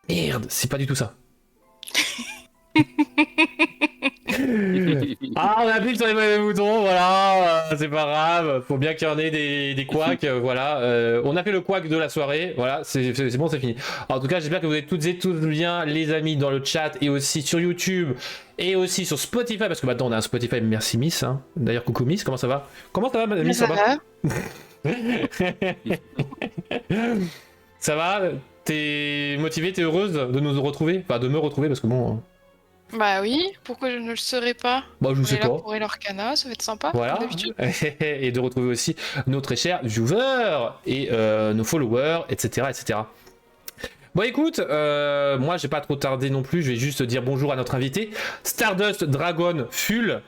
Merde, c'est pas du tout ça. Ah, on appuie sur les mauvais boutons, voilà, c'est pas grave, faut bien qu'il y en ait des couacs, voilà. On a fait le couac de la soirée, voilà, c'est bon, c'est fini. En tout cas, j'espère que vous êtes toutes et tous bien, les amis, dans le chat et aussi sur YouTube et aussi sur Spotify, parce que maintenant on a un Spotify, merci Miss. Hein. D'ailleurs, coucou Miss, comment ça va? Comment ça va, Mais Miss, ça ça va? va. Ça va? T'es motivée, t'es heureuse de nous retrouver? Enfin, de me retrouver, parce que bon. Bah oui, pourquoi je ne le serais pas? Bah, je On sais est là pas. pour Elorcana, ça va être sympa, comme Voilà, d'habitude. et de retrouver aussi nos très chers viewers et nos followers, etc. etc. Bon écoute, moi j'ai pas trop tardé non plus, je vais juste dire bonjour à notre invité, Stardust Dragon Full.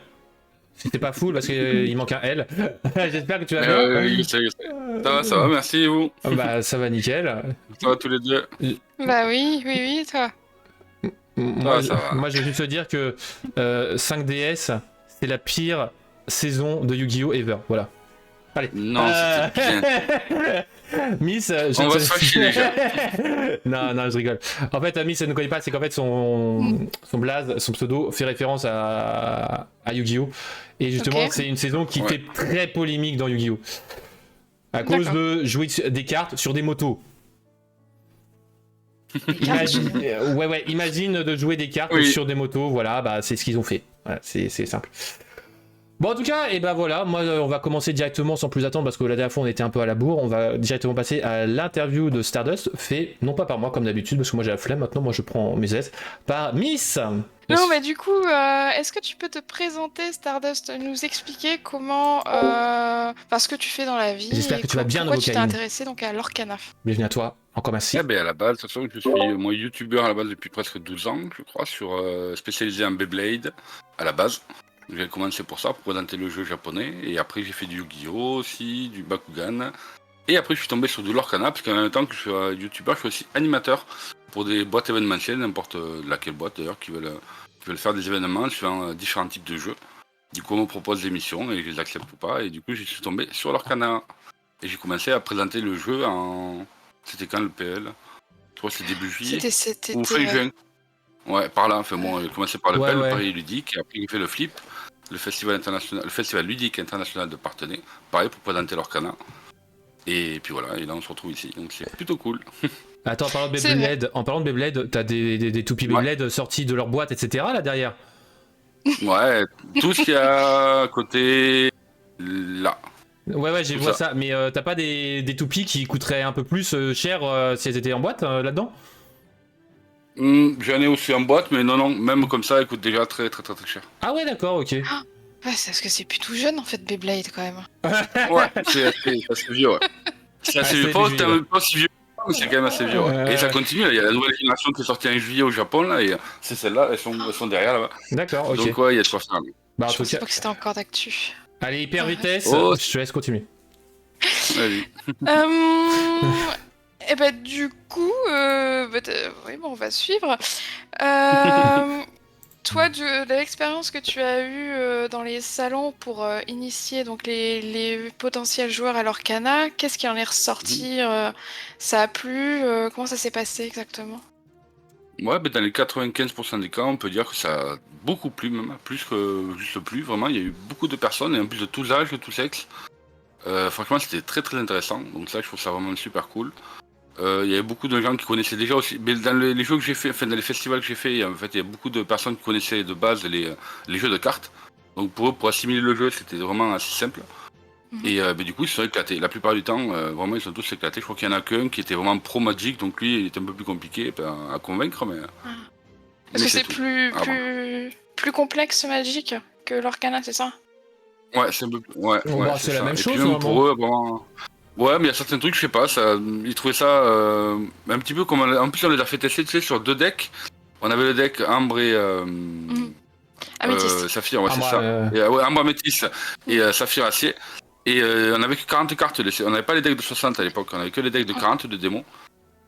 C'était pas full parce qu'il manque un L. J'espère que tu vas bien. Je sais. Ça va, merci et vous? Bah ça va nickel. Ça va tous les deux? Bah oui, oui, oui, toi. Moi, Ça va. moi je vais juste te dire que 5DS c'est la pire saison de Yu-Gi-Oh! Ever. Voilà. Allez. Non, c'était bien. Miss, On va se fâcher déjà. non, non, je rigole. En fait, Miss, elle ne connaît pas, c'est qu'en fait, son blaze, son pseudo, fait référence à Yu-Gi-Oh! Et justement, Ok. c'est une saison qui Ouais. fait très polémique dans Yu-Gi-Oh! À cause D'accord. de jouer des cartes sur des motos. Imagine, ouais, imagine de jouer des cartes Oui. sur des motos, voilà, bah c'est ce qu'ils ont fait. Voilà, c'est simple. Bon, en tout cas, et ben voilà, moi on va commencer directement sans plus attendre parce que la dernière fois on était un peu à la bourre. On va directement passer à l'interview de Stardust, fait non pas par moi comme d'habitude parce que moi j'ai la flemme maintenant, moi je prends mes aises, par Miss. Non, mais du coup, est-ce que tu peux te présenter, Stardust, nous expliquer comment, enfin, ce que tu fais dans la vie J'espère et que tu vas bien, pourquoi tu t'es Novocaine. intéressé donc à Lorcana. Bienvenue à toi, encore merci. Eh ben à la base, de toute façon, je suis moi youtubeur à la base depuis presque 12 ans, je crois, spécialisé en Beyblade à la base. J'ai commencé pour ça, pour présenter le jeu japonais, et après j'ai fait du Yu-Gi-Oh aussi, du Bakugan, et après je suis tombé sur du Lorcana, parce qu'en même temps que je suis youtubeur, je suis aussi animateur pour des boîtes événementielles, n'importe laquelle boîte d'ailleurs, qui veulent faire des événements sur différents types de jeux. Du coup on me propose des missions, et je les accepte ou pas, et du coup je suis tombé sur Lorcana. Et j'ai commencé à présenter le jeu en... C'était quand le PL? Je crois que c'était début juillet C'était, ou fin juin. Ouais, par là. Enfin bon, j'ai commencé par le Ouais, PL, le ouais. Paris ludique, et après j'ai fait le Flip, le festival ludique international de Parthenay, pareil pour présenter l'Orcana. Et puis voilà, et là on se retrouve ici, donc c'est plutôt cool. Attends, C'est vrai. En parlant de Beyblade, t'as des toupies Ouais, Beyblade sortis de leur boîte, etc. là derrière. ouais, tout ce qu'il y a à côté là, Ouais, j'ai tout vois ça. ça, mais t'as pas des toupies qui coûteraient un peu plus cher si elles étaient en boîte là-dedans? J'en ai aussi en boîte, mais non, même comme ça, elle coûte déjà très très très très cher. Ah ouais, d'accord, ok. Ah, ouais, c'est parce que c'est plutôt jeune en fait, Beyblade quand même. Ouais, c'est assez vieux, ouais. C'est Ah, assez c'est vieux, du juillet, là. pas aussi vieux, mais c'est quand même assez vieux, ouais. Et ça continue, là, il y a la nouvelle génération qui est sortie en juillet au Japon, là, et c'est celle-là, elles sont derrière, là-bas. D'accord, ok. Donc, ouais, il y a de quoi faire. Bah, en Je tout pensais cas, pas que c'était encore d'actu. allez, hyper Ouais. vitesse, Oh, je te laisse continuer. vas-y. Et bah du coup, oui, bon, on va suivre. Euh, Toi, de l'expérience que tu as eue dans les salons pour initier donc les potentiels joueurs à l'Orcana, qu'est-ce qui en est ressorti ça a plu comment ça s'est passé exactement? Ouais, ben dans les 95% des cas, on peut dire que ça a beaucoup plu, même, plus que juste plu, vraiment, il y a eu beaucoup de personnes, et en plus de tous âges, de tous sexes. Franchement, c'était très très intéressant, donc ça, je trouve ça vraiment super cool. Il y avait beaucoup de gens qui connaissaient déjà aussi. Mais dans les jeux que j'ai fait, enfin dans les festivals que j'ai fait, en fait, il y a beaucoup de personnes qui connaissaient de base les jeux de cartes. Donc pour eux, pour assimiler le jeu, c'était vraiment assez simple. Mhm. Et du coup, ils se sont éclatés. La plupart du temps, vraiment, ils sont tous éclatés. Je crois qu'il y en a qu'un qui était vraiment pro Magic, donc lui, il était un peu plus compliqué à convaincre, mais, Ah. mais Est-ce que c'est c'est tout. plus, Ah, bon. plus complexe Magic que l'Orcana, c'est ça? Ouais, c'est un peu plus... Ouais, Bon, ouais, bah, c'est c'est la ça. même Et puis chose, même normalement. pour eux, vraiment... Ouais, mais il y a certains trucs, je sais pas, ils trouvaient ça un petit peu comme... En plus, on les a fait tester, tu sais, sur deux decks. On avait le deck Ambre et Mhm. Améthyste. Saphir, ouais, Ah, c'est moi, ça. Et, ouais, Ambre Améthyste et Saphir Acier. Et on avait que 40 cartes, on n'avait pas les decks de 60 à l'époque, on avait que les decks de 40 de démons.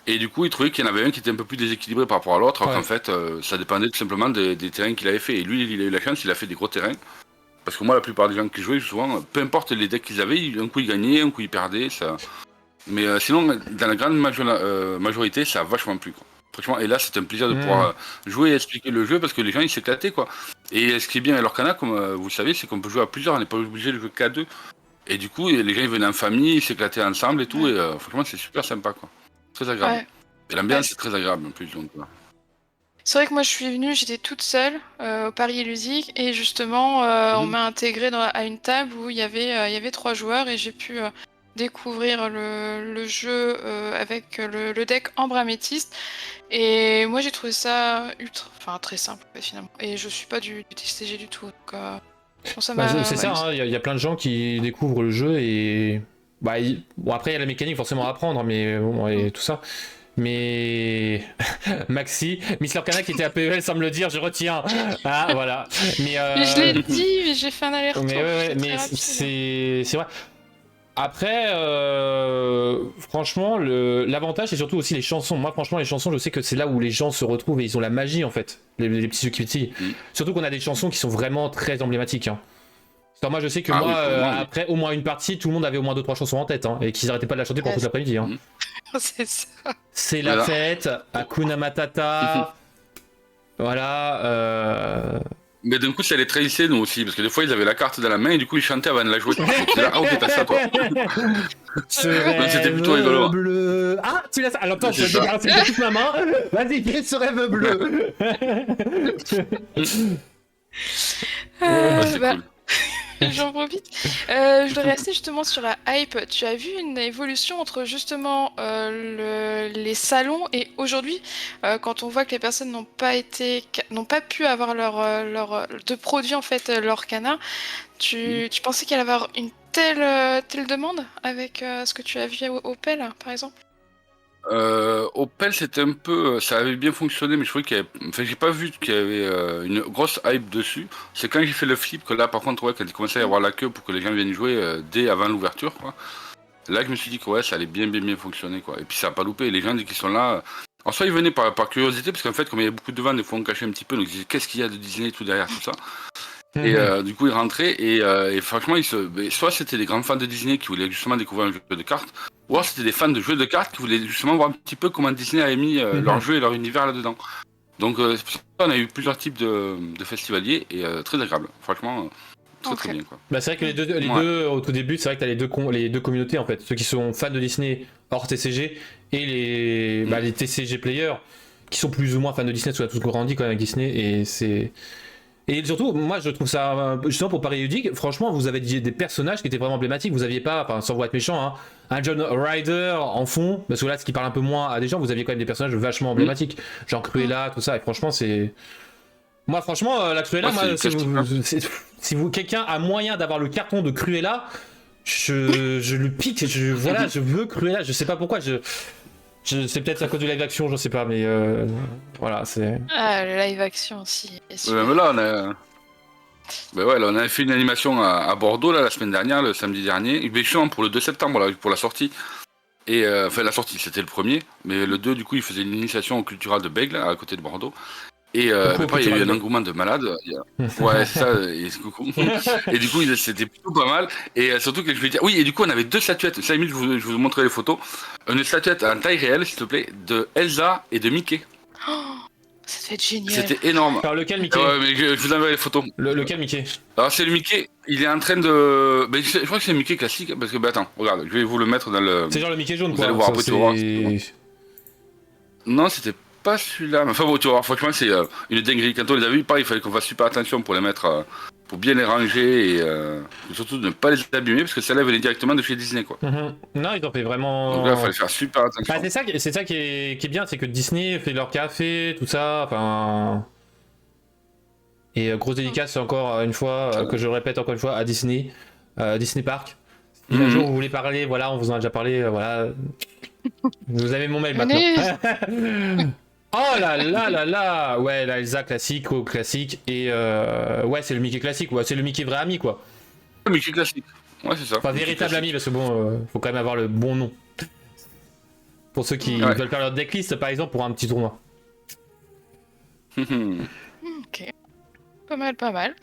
Et du coup, il trouvait qu'il y en avait un qui était un peu plus déséquilibré par rapport à l'autre, alors ouais. qu'en fait, ça dépendait tout simplement des terrains qu'il avait fait. Et lui, il a eu la chance, il a fait des gros terrains. Parce que moi, la plupart des gens qui jouaient, souvent, peu importe les decks qu'ils avaient, un coup ils gagnaient, un coup ils perdaient. Ça... Mais sinon, dans la grande majorité, ça a vachement plu, quoi. Franchement, et là, c'était un plaisir de pouvoir jouer et expliquer le jeu parce que les gens ils s'éclataient quoi. Et ce qui est bien à l'Orcana, comme vous le savez, c'est qu'on peut jouer à plusieurs, on n'est pas obligé de jouer qu'à deux. Et du coup, les gens ils venaient en famille, ils s'éclataient ensemble et tout, et franchement, c'est super sympa quoi. Très agréable. Ouais. Et l'ambiance c'est très agréable en plus. Donc, C'est vrai que moi je suis venue, j'étais toute seule au Paris Ludique et justement on m'a intégrée à une table où il y avait 3 joueurs et j'ai pu découvrir le jeu avec le deck Ambre Améthyste et moi j'ai trouvé ça très simple finalement et je suis pas du TCG du tout donc ça m'a c'est ça, il y a plein de gens qui découvrent le jeu et bon après il y a la mécanique forcément à apprendre mais bon et tout ça. Mais Maxi, Miss Lorcana qui était à PEL sans me le dire, je retiens. Ah voilà. Mais je l'ai dit, mais j'ai fait un aller-retour. Mais c'est vrai. Après, franchement, l'avantage c'est surtout aussi les chansons. Moi, franchement, les chansons, je sais que c'est là où les gens se retrouvent et ils ont la magie en fait. Les petits qui surtout qu'on a des chansons qui sont vraiment très emblématiques. Hein. Moi, je sais que après au moins une partie, tout le monde avait au moins 2-3 chansons en tête hein, et qu'ils n'arrêtaient pas de la chanter pendant toute l'après-midi. Hein. C'est ça. C'est la fête, Hakuna Matata. Voilà. Mais d'un coup, ça les trahissait, nous aussi, parce que des fois, ils avaient la carte dans la main et du coup, ils chantaient avant de la jouer. Là, ok, t'as ça, toi. C'était plutôt rigolo. Bleu. Ah, tu l'as ça. Alors, attends, je vais débarrasser de toute ma main. Vas-y, fais ce rêve bleu. C'est cool. J'en profite. Je voudrais rester justement sur la hype. Tu as vu une évolution entre justement les salons et aujourd'hui, quand on voit que les personnes n'ont pas pu avoir de produits en fait l'Orcana, tu pensais qu'il allait y avoir une telle demande avec ce que tu as vu au PEL par exemple? Opel c'était un peu, ça avait bien fonctionné, mais je trouvais qu'il y avait, enfin j'ai pas vu qu'il y avait une grosse hype dessus. C'est quand j'ai fait le flip que là par contre ouais, quand il commençait à y avoir la queue pour que les gens viennent jouer dès avant l'ouverture quoi. Là que je me suis dit que ouais ça allait bien fonctionner quoi. Et puis ça a pas loupé, les gens dès qu'ils sont là, en soit ils venaient par curiosité parce qu'en fait comme il y avait beaucoup de ventes des fois on cachait un petit peu donc ils disaient qu'est-ce qu'il y a de Disney et tout derrière tout ça. Et du coup ils rentraient et franchement soit c'était des grands fans de Disney qui voulaient justement découvrir un jeu de cartes, ou alors c'était des fans de jeux de cartes qui voulaient justement voir un petit peu comment Disney avait mis leur jeu et leur univers là-dedans. Donc c'est pour ça qu'on a eu plusieurs types de festivaliers et très agréable, franchement très bien quoi. Bah, c'est vrai que les deux au tout début, c'est vrai que t'as les deux communautés en fait, ceux qui sont fans de Disney hors TCG et les TCG players qui sont plus ou moins fans de Disney, parce qu'on a tous grandi quand même avec Disney et c'est... Et surtout, moi je trouve ça, justement pour Paris Ludique, franchement vous avez des personnages qui étaient vraiment emblématiques, vous aviez pas, enfin sans vous être méchant, hein, un John Ryder en fond, parce que là ce qui parle un peu moins à des gens, vous aviez quand même des personnages vachement emblématiques, genre Cruella, tout ça, et franchement c'est... Moi franchement, la Cruella, si quelqu'un a moyen d'avoir le carton de Cruella, je le pique, je veux Cruella, je sais pas pourquoi, c'est peut-être à cause du live action, je sais pas, mais voilà, c'est... Ah, le live action aussi. Mais là, on a fait une animation à Bordeaux là, la semaine dernière, le samedi dernier, justement pour le 2 septembre, là, pour la sortie. Et enfin, la sortie, c'était le premier, mais le 2, du coup, il faisait une initiation au cultural de Bègle, à côté de Bordeaux. Et après, il y a eu un engouement de malade. Ouais, c'est ça, et coucou. Et du coup, c'était plutôt pas mal. Et surtout que je vais dire. Oui, et du coup, on avait 2 statuettes. Ça, je vous montrerai les photos. Une statuette en taille réelle, s'il te plaît, de Elsa et de Mickey. Oh, ça devait être génial. C'était énorme. Alors, lequel Mickey? Ouais, mais je vous enverrai les photos. Lequel Mickey? Alors, c'est le Mickey. Il est en train de. Ben, je crois que c'est le Mickey classique. Parce que, attends, regarde, je vais vous le mettre dans le. C'est genre le Mickey jaune, vous quoi. allez voir Ça, après, tu vas voir. Non, c'était pas celui-là. Enfin bon, tu vois, franchement, c'est une dinguerie. Quand on les a vus, pareil, il fallait qu'on fasse super attention pour les mettre, pour bien les ranger et surtout de ne pas les abîmer parce que celle-là venait directement de chez Disney, quoi. Non, ils ont fait vraiment. Donc là, il fallait faire super attention. Bah, c'est ça qui est bien, c'est que Disney fait leur café, tout ça, enfin. Et grosse dédicace encore une fois, que je répète encore une fois, à Disney, Disney Park. Si un jour vous voulez parler, voilà, on vous en a déjà parlé, voilà. Vous avez mon mail maintenant. Oh là là là là. Ouais, la Elsa classique et ouais, c'est le Mickey classique, ouais, c'est le Mickey vrai ami, quoi. Le Mickey classique. Ouais, c'est ça. Enfin, véritable ami, parce que bon, faut quand même avoir le bon nom. Pour ceux qui veulent faire leur decklist, par exemple, pour un petit tournoi. Ok. Pas mal.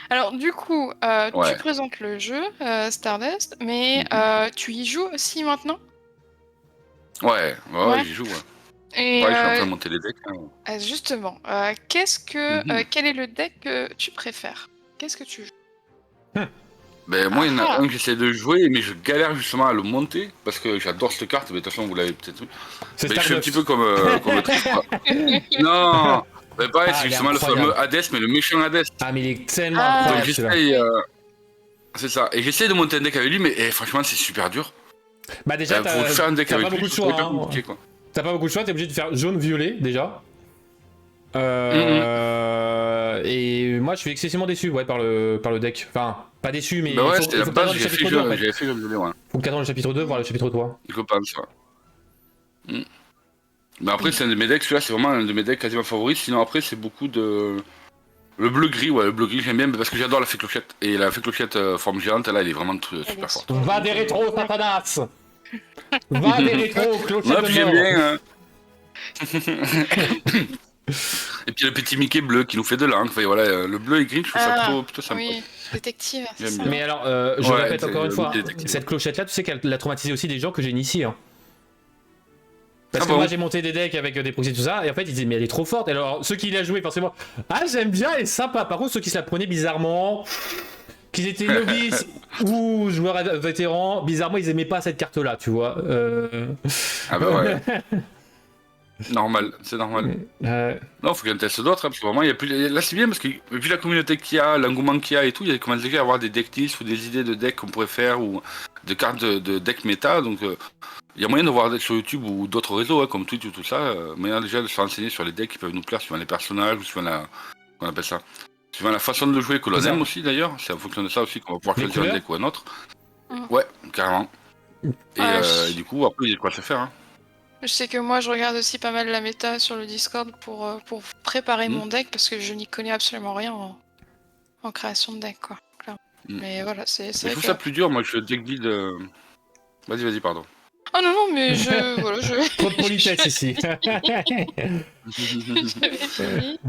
Alors, du coup, tu présentes le jeu, Stardust, mais tu y joues aussi maintenant? Ouais, j'y joue, ouais. Et Ouais, je suis en train de monter les decks. Hein. justement, quel est le deck que tu préfères? Qu'est-ce que tu joues? Ben, moi, il y en a Ah. un que j'essaie de jouer, mais je galère justement à le monter parce que j'adore cette carte. Mais de toute façon, vous l'avez peut-être vu. C'est Mais je suis un petit peu Stardust. comme le Triff, quoi. Non, mais pareil, Ah, c'est il est justement le incroyable. fameux Hades, mais le méchant Hades. Ah, mais il est tellement Ah. Donc incroyable celui-là. j'essaye. C'est ça. Et j'essaie de monter un deck avec lui, mais franchement, c'est super dur. Bah, déjà, Pour faire un deck t'as pas avec lui, beaucoup de c'est choix. hyper Hein. compliqué, quoi. T'as pas beaucoup de choix, t'es obligé de faire jaune-violet déjà. Mhm. Et moi je suis excessivement déçu ouais, par le deck. Enfin, pas déçu, mais Bah ouais, il c'était faut la que base, t'attendes le chapitre 2 en fait. j'avais fait comme je ouais. Faut que t'attendes le chapitre 2, voir le chapitre 3. Je pense, ouais. Mais après, c'est un de mes decks, celui-là, c'est vraiment un de mes decks quasiment favoris. Sinon, après, c'est beaucoup de. Le bleu-gris, ouais, le bleu-gris, j'aime bien parce que j'adore la fée clochette. Et la fée clochette forme géante, là, elle est vraiment super forte. Va des rétros, Satanas. Va des rétros, clochette Ouais, de puis j'aime mort. bien. Hein. Et puis le petit Mickey bleu qui nous fait de l'encre. Enfin, voilà, le bleu et gris, je trouve ça plutôt sympa. Oui, détective, c'est J'aime ça. bien. Mais alors, je Ouais, répète encore une fois, c'est détective. cette clochette là, tu sais qu'elle a traumatisé aussi des gens que j'ai initiés. Hein. Parce Ah que bon moi j'ai monté des decks avec des proxys et tout ça, et en fait ils disaient mais elle est trop forte. Et alors ceux qui l'a joué forcément, ah j'aime bien, elle est sympa. Par contre ceux qui se la prenaient bizarrement, qu'ils étaient novices ou joueurs vétérans, bizarrement ils aimaient pas cette carte là, tu vois. Ah bah ouais. Normal, c'est normal. Non, faut qu'il y en teste d'autres, hein, parce que vraiment, il y a plus. Là, c'est bien parce que vu la communauté qu'il y a, l'engouement qu'il y a et tout, il commence déjà à avoir des deck lists ou des idées de decks qu'on pourrait faire ou de cartes de deck méta. Donc, il y a moyen de voir sur YouTube ou d'autres réseaux, hein, comme Twitch ou tout ça, moyen déjà de se renseigner sur les decks qui peuvent nous plaire, suivant les personnages ou suivant la. Qu'on appelle ça suivant la façon de le jouer que l'on C'est ça. aime aussi d'ailleurs. C'est en fonction de ça aussi qu'on va pouvoir Les choisir un couleurs. deck ou un autre. Mm. Ouais, carrément. Et, Ouais, et du coup, après, il y a de quoi se faire. Hein. Je sais que moi je regarde aussi pas mal la méta sur le Discord pour préparer Mm. mon deck parce que je n'y connais absolument rien en création de deck quoi. Clairement. Mm. Mais voilà, c'est Je vrai trouve que... ça plus dur, moi je deck build. Vas-y, pardon. Oh non, non, mais je... voilà, je... Trop de politesse ici. J'avais fini.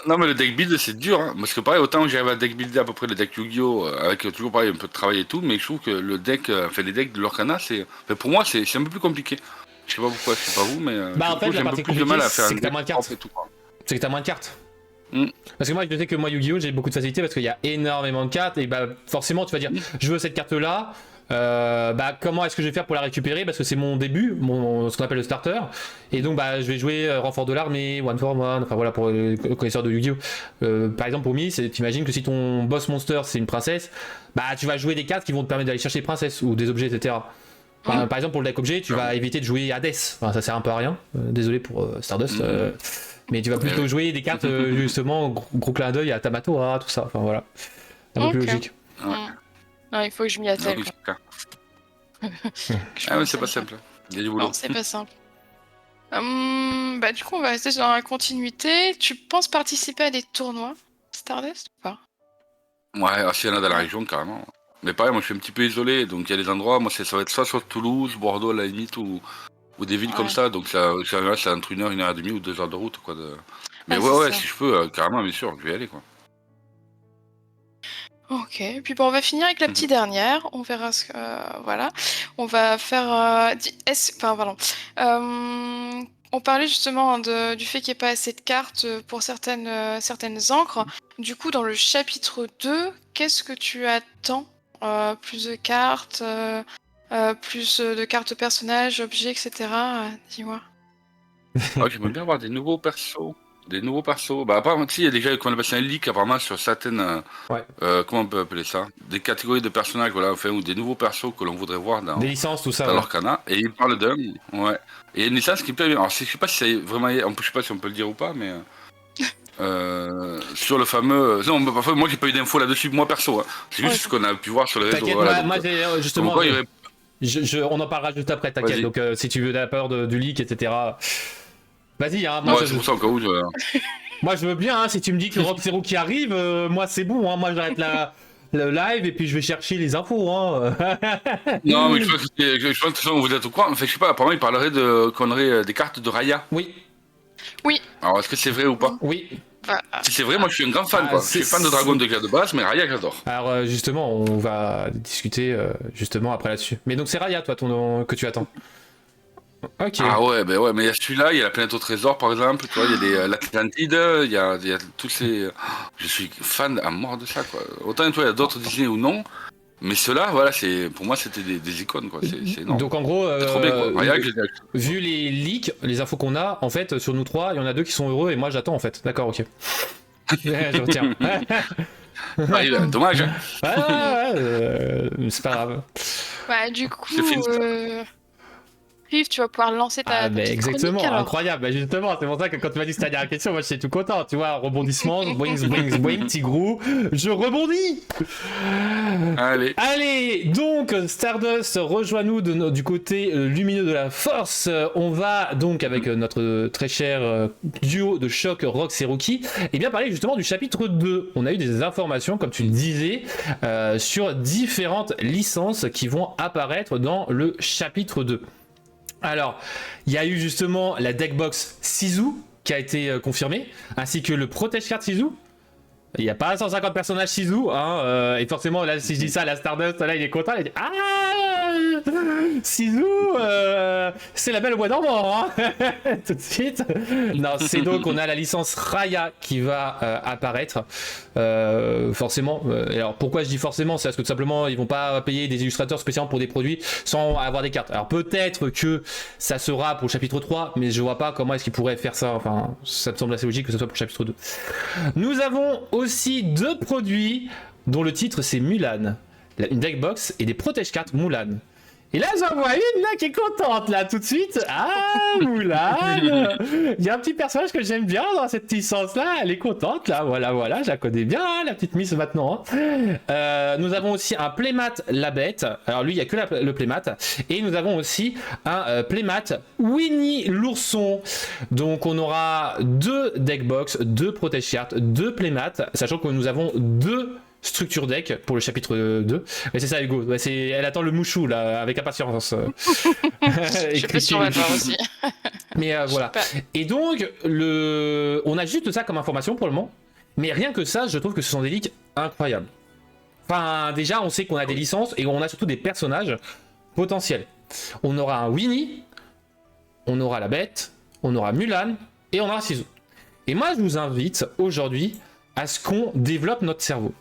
Non mais le deck build c'est dur, hein. Parce que pareil, autant j'arrive à deck builder à peu près le deck Yu-Gi-Oh! Avec toujours pareil un peu de travail et tout, mais je trouve que le deck, les decks de Lorcana, pour moi c'est un peu plus compliqué. Je sais pas pourquoi, je sais pas vous, mais Bah, en fait, j'ai la un peu partie plus de mal à compliquée, faire c'est un que t'as deck moins de cartes. propre et tout, quoi. C'est que t'as moins de cartes. Mm. Parce que moi, je sais que moi, Yu-Gi-Oh! J'ai beaucoup de facilité parce qu'il y a énormément de cartes et bah forcément, tu vas dire, je veux cette carte-là. Bah comment est-ce que je vais faire pour la récupérer parce que c'est mon début, ce qu'on appelle le starter. Et donc bah je vais jouer renfort de l'armée, one for one. Enfin voilà pour les connaisseurs de Yu-Gi-Oh! Par exemple pour Mi, t'imagines que si ton boss monster c'est une princesse, bah tu vas jouer des cartes qui vont te permettre d'aller chercher des princesses ou des objets, etc. Par exemple pour le deck objet, tu vas éviter de jouer Hades. Enfin, ça sert un peu à rien. Désolé pour Stardust. Mais tu vas plutôt jouer des cartes justement gros clin d'œil à Tamatora, tout ça. Enfin voilà. Un peu plus Ok. logique. Ouais. Non, il faut que je m'y Non, attelle. oui, quoi. c'est clair. Que je Ah mais m'y c'est pas attelle. simple. Il y a du boulot. Non, c'est pas simple. Bah du coup, on va rester dans la continuité. Tu penses participer à des tournois Stardust ou pas? Ouais, s'il y en a dans la région carrément. Mais pareil, moi je suis un petit peu isolé, donc il y a des endroits, moi ça va être soit sur Toulouse, Bordeaux à la limite, ou des villes comme Ouais. ça, donc ça c'est entre 1 heure, 1 heure et demie ou 2 heures de route, quoi. Mais Ah, ouais, c'est ça. si je peux, carrément, bien sûr, je vais y aller, quoi. Ok, puis bon, on va finir avec la petite dernière. On verra ce que. Voilà. On va faire. Enfin, pardon. On parlait justement du fait qu'il n'y ait pas assez de cartes pour certaines encres. Du coup, dans le chapitre 2, qu'est-ce que tu attends? Plus de cartes, plus de cartes personnages, objets, etc. Dis-moi. Ouais, j'aimerais bien avoir des nouveaux persos. Bah, apparemment, il y a déjà, qu'on appelle ça un leak, apparemment, sur certaines. Ouais. Comment on peut appeler ça? Des catégories de personnages, voilà, enfin, ou des nouveaux persos que l'on voudrait voir dans. Des licences, tout ça. Dans Ouais. l'Orcana, et il parle d'un, ouais. Et il y a une licence qui me plaît bien. Alors, je sais pas si c'est vraiment, je sais pas si on peut le dire ou pas, mais sur le fameux, non, mais parfois moi j'ai pas eu d'infos là-dessus, moi perso. Hein. C'est juste Ouais. ce qu'on a pu voir sur les réseaux. T'inquiète, Voilà, moi donc, j'ai comme justement. quoi, il y aurait- On en parlera juste après, t'inquiète. Vas-y. Donc si tu veux la peur du leak, etc. Vas-y, hein, Ouais, c'est pour ça au cas où. moi je veux bien, hein, si tu me dis que Rob Zero qui arrive, moi c'est bon, hein, moi j'arrête le live et puis je vais chercher les infos. Hein. Non, mais je pense que de toute façon vous êtes au courant. Enfin, je sais pas. Apparemment, il parlerait qu'on aurait des cartes de Raya. Oui, Alors, est-ce que c'est vrai ou pas? oui. Bah, Si c'est vrai, moi je suis un grand fan. Ah, Quoi. Je suis fan de Dragon déjà de base, mais Raya j'adore. Alors justement, on va discuter justement après là-dessus. Mais donc c'est Raya, toi, que tu attends. Ok. Ah ouais, ben ouais, mais il y a celui-là, il y a la planète au trésor par exemple, tu vois, il y a l'Atlantide, il y a tous ces. Je suis fan à mort de ça, quoi. Autant, tu vois, il y a d'autres Disney ou non, mais ceux-là, voilà, pour moi, c'était des icônes, quoi. C'est énorme. Donc en gros, C'est trop bien, quoi. Rien que je les ai achetés. vu les leaks, les infos qu'on a, en fait, sur nous trois, il y en a deux qui sont heureux et moi j'attends en fait. D'accord, ok. Je retiens. Ah, dommage, hein. C'est pas grave. Bah, du coup, Je fais une- Rive, tu vas pouvoir lancer ta Ah, bah, petite exactement, chronique, alors. incroyable. Bah, justement, c'est pour ça que quand tu m'as dit cette dernière question, moi j'étais tout content. Tu vois, rebondissement, boing, boing, boing, petit grou, je rebondis. Allez. Allez, donc Stardust, rejoins-nous du côté lumineux de la force. On va donc avec notre très cher duo de choc Rox et Rookie, et bien parler justement du chapitre 2. On a eu des informations, comme tu le disais, sur différentes licences qui vont apparaître dans le chapitre 2. Alors, il y a eu justement la deckbox Sizu qui a été confirmée, ainsi que le protège card Sizu. Il n'y a pas 150 personnages Sizu, hein, et forcément, là, si je dis ça, la Stardust, là, il est content, il dit ah, Sizu, c'est la belle au bois dormant, hein. Tout de suite. Non, c'est donc, on a la licence Raya qui va apparaître, forcément. Alors, pourquoi je dis forcément, c'est parce que tout simplement, ils vont pas payer des illustrateurs spécialement pour des produits sans avoir des cartes. Alors, peut-être que ça sera pour le chapitre 3, mais je vois pas comment est-ce qu'ils pourraient faire ça. Enfin, ça me semble assez logique que ce soit pour le chapitre 2. Nous avons aussi deux produits dont le titre c'est Mulan, une deckbox et des protège cartes Mulan. Et là j'en vois une là qui est contente là tout de suite. Ah Mulan, il y a un petit personnage que j'aime bien dans cette licence là, elle est contente là, voilà, je la connais bien hein, la petite Miss maintenant. Nous avons aussi un playmat La Bête, alors lui il y a que le playmat, et nous avons aussi un playmat Winnie l'ourson. Donc on aura deux deckbox, deux protège cartes, deux playmats, sachant que nous avons deux structure deck pour le chapitre 2. Mais c'est ça Hugo, ouais, elle attend le mouchou là avec impatience. Je peux sur la barre aussi. Mais voilà. Et donc on a juste ça comme information pour le moment. Mais rien que ça, je trouve que ce sont des leaks incroyables. Enfin déjà on sait qu'on a des licences et on a surtout des personnages potentiels. On aura un Winnie, on aura la Bête, on aura Mulan et on aura Sizu. Et moi je vous invite aujourd'hui à ce qu'on développe notre cerveau.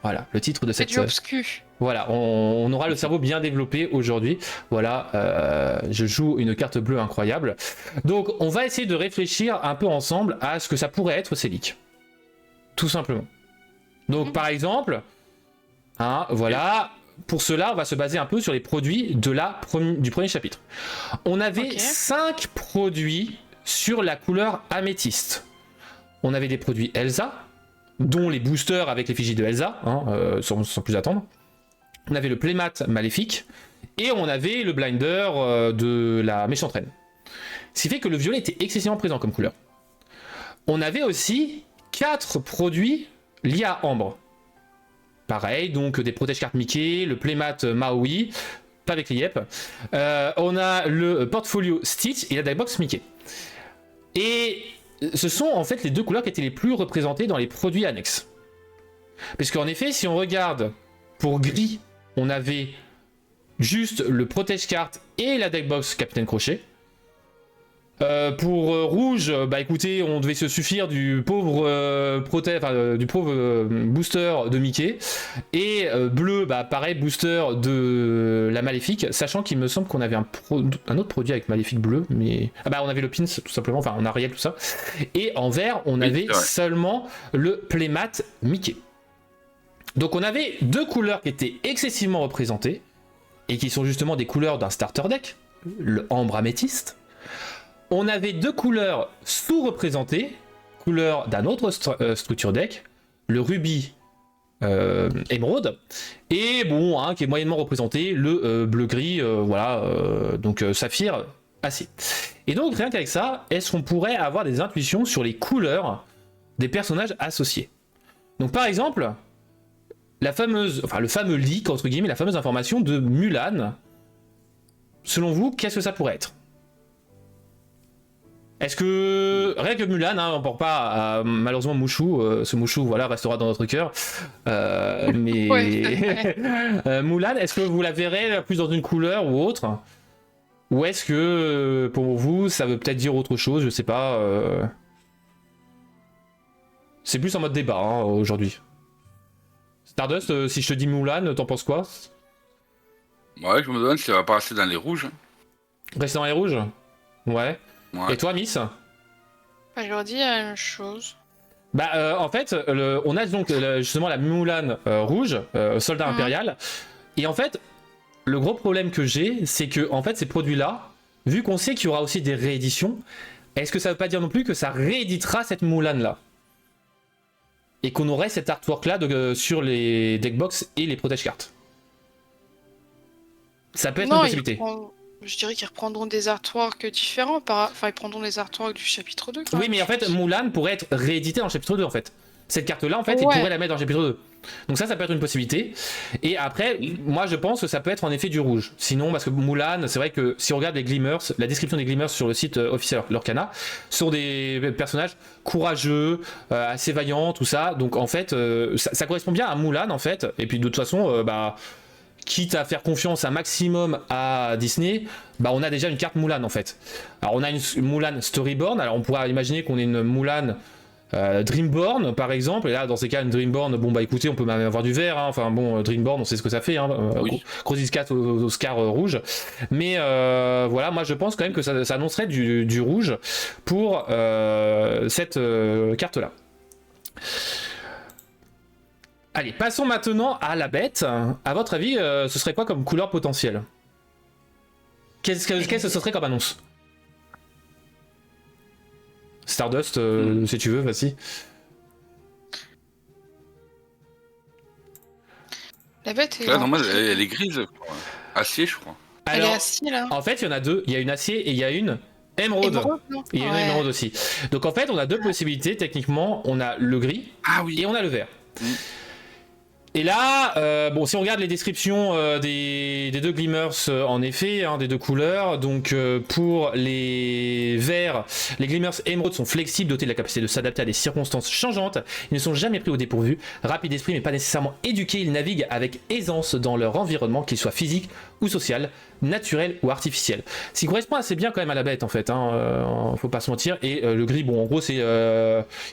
Voilà, le titre de cette... C'est du obscu. Voilà, on aura le cerveau bien développé aujourd'hui. Voilà, je joue une carte bleue incroyable. Donc, on va essayer de réfléchir un peu ensemble à ce que ça pourrait être ces leaks. Tout simplement. Donc, par exemple, hein, voilà, pour cela, on va se baser un peu sur les produits du premier chapitre. On avait 5 produits sur la couleur améthyste. On avait des produits Elsa, dont les boosters avec l'effigie de Elsa, hein, sans plus attendre. On avait le playmat maléfique, et on avait le blinder de la méchante reine. Ce qui fait que le violet était excessivement présent comme couleur. On avait aussi 4 produits liés à Ambre. Pareil, donc des protège-cartes Mickey, le playmat Maui, pas avec les yep. On a le portfolio Stitch et la deckbox Mickey. Et ce sont en fait les deux couleurs qui étaient les plus représentées dans les produits annexes. Parce qu'en effet, si on regarde pour gris, on avait juste le protège-carte et la deckbox Capitaine Crochet. Pour rouge, bah écoutez, on devait se suffire du pauvre booster de Mickey. Et bleu, bah pareil, booster de la Maléfique, sachant qu'il me semble qu'on avait un autre produit avec Maléfique bleu, mais ah bah on avait le pins tout simplement, enfin on a Ariel tout ça. Et en vert, on avait seulement le playmat Mickey. Donc on avait deux couleurs qui étaient excessivement représentées et qui sont justement des couleurs d'un starter deck, le ambre améthyste. On avait deux couleurs sous-représentées, couleur d'un autre structure deck, le rubis émeraude, et bon, qui est moyennement représenté, le bleu-gris, donc saphir acier. Et donc rien qu'avec ça, est-ce qu'on pourrait avoir des intuitions sur les couleurs des personnages associés? Donc par exemple, le fameux leak, entre guillemets, la fameuse information de Mulan, selon vous, qu'est-ce que ça pourrait être? Est-ce que, rien que Mulan, on ne porte pas malheureusement Mouchou, ce Mouchou voilà, restera dans notre cœur, mais Mulan, est-ce que vous la verrez plus dans une couleur ou autre? Ou est-ce que pour vous, ça veut peut-être dire autre chose, je sais pas. C'est plus en mode débat hein, aujourd'hui. Stardust, si je te dis Mulan, t'en penses quoi? Ouais, je me demande si ça va pas rester dans les rouges. Rester dans les rouges? Ouais. Ouais. Et toi, Miss? Bah, je leur dis la même chose. Bah, en fait, on a donc justement la Mulan rouge, soldat impérial. Et en fait, le gros problème que j'ai, c'est que en fait, ces produits-là, vu qu'on sait qu'il y aura aussi des rééditions, est-ce que ça veut pas dire non plus que ça rééditera cette Mulan-là? Et qu'on aurait cet artwork-là sur les deckbox et les protège cartes? Ça peut être une possibilité. Je dirais qu'ils reprendront des artworks différents. Enfin, ils prendront des artworks du chapitre 2. Oui, mais en fait, Mulan pourrait être réédité dans le chapitre 2, en fait. Cette carte-là, en fait, ils pourraient la mettre dans le chapitre 2. Donc ça peut être une possibilité. Et après, moi, je pense que ça peut être en effet du rouge. Sinon, parce que Mulan, c'est vrai que si on regarde les Glimmers, la description des Glimmers sur le site officiel Lorcana, sont des personnages courageux, assez vaillants, tout ça. Donc en fait, ça correspond bien à Mulan, en fait. Et puis de toute façon, quitte à faire confiance un maximum à Disney, on a déjà une carte Mulan en fait. Alors on a une Mulan Storyborn, alors on pourrait imaginer qu'on ait une Mulan Dreamborn par exemple, et là dans ces cas une Dreamborn, écoutez, on peut même avoir du vert, hein. Enfin bon, Dreamborn on sait ce que ça fait, hein. Oui. Gros disquette au Scar rouge, mais voilà, moi je pense quand même que ça annoncerait du rouge pour cette carte là. Allez, passons maintenant à la bête. À votre avis, ce serait quoi comme couleur potentielle? Qu'est-ce que ce serait comme annonce? Stardust, si tu veux, vas-y. La bête est. Là, normal, elle est grise, je crois. Acier, je crois. Elle Alors, est acier là. en fait, il y en a deux. Il y a une acier et il y a une émeraude. Non Il y a une émeraude aussi. Donc en fait, on a deux possibilités. Techniquement, on a le gris et on a le vert. Et là, si on regarde les descriptions des deux Glimmers, en effet, hein, des deux couleurs, donc pour les verts, les Glimmers Emerald sont flexibles, dotés de la capacité de s'adapter à des circonstances changeantes. Ils ne sont jamais pris au dépourvu, rapides d'esprit mais pas nécessairement éduqués, ils naviguent avec aisance dans leur environnement, qu'il soit physique ou social, naturel ou artificiel. Ce qui correspond assez bien quand même à la bête en fait, hein, faut pas se mentir. Et le gris, en gros, c'est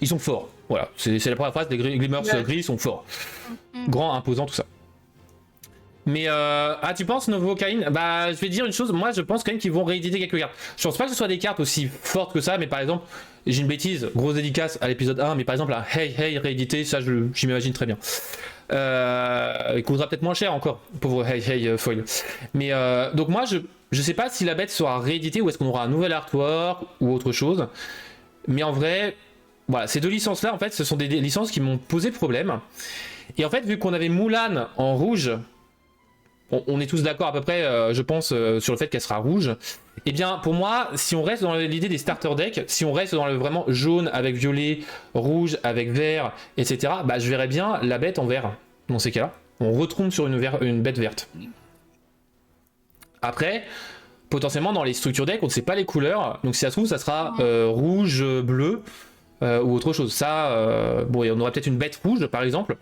ils sont forts. Voilà, c'est la première phrase, les Glimmers gris sont forts. Grand, imposant, tout ça. Mais tu penses Novocaine? Je vais dire une chose, moi je pense quand même qu'ils vont rééditer quelques cartes. Je pense pas que ce soit des cartes aussi fortes que ça, mais par exemple, j'ai une bêtise, grosse dédicace à l'épisode 1, mais par exemple un Hey Hey réédité, ça j'y m'imagine très bien. Il coûtera peut-être moins cher encore, pauvre Hey Hey foil. Mais donc moi je sais pas si la bête sera rééditée ou est-ce qu'on aura un nouvel artwork ou autre chose. Mais en vrai, voilà, ces deux licences là en fait ce sont des licences qui m'ont posé problème. Et en fait, vu qu'on avait Mulan en rouge, on est tous d'accord à peu près, je pense, sur le fait qu'elle sera rouge. Et bien, pour moi, si on reste dans l'idée des starter decks, si on reste dans le vraiment jaune avec violet, rouge avec vert, etc., je verrais bien la bête en vert dans ces cas-là. On retombe sur une bête verte. Après, potentiellement dans les structures decks, on ne sait pas les couleurs, donc si ça se trouve, ça sera rouge, bleu ou autre chose. Ça, on aurait peut-être une bête rouge par exemple.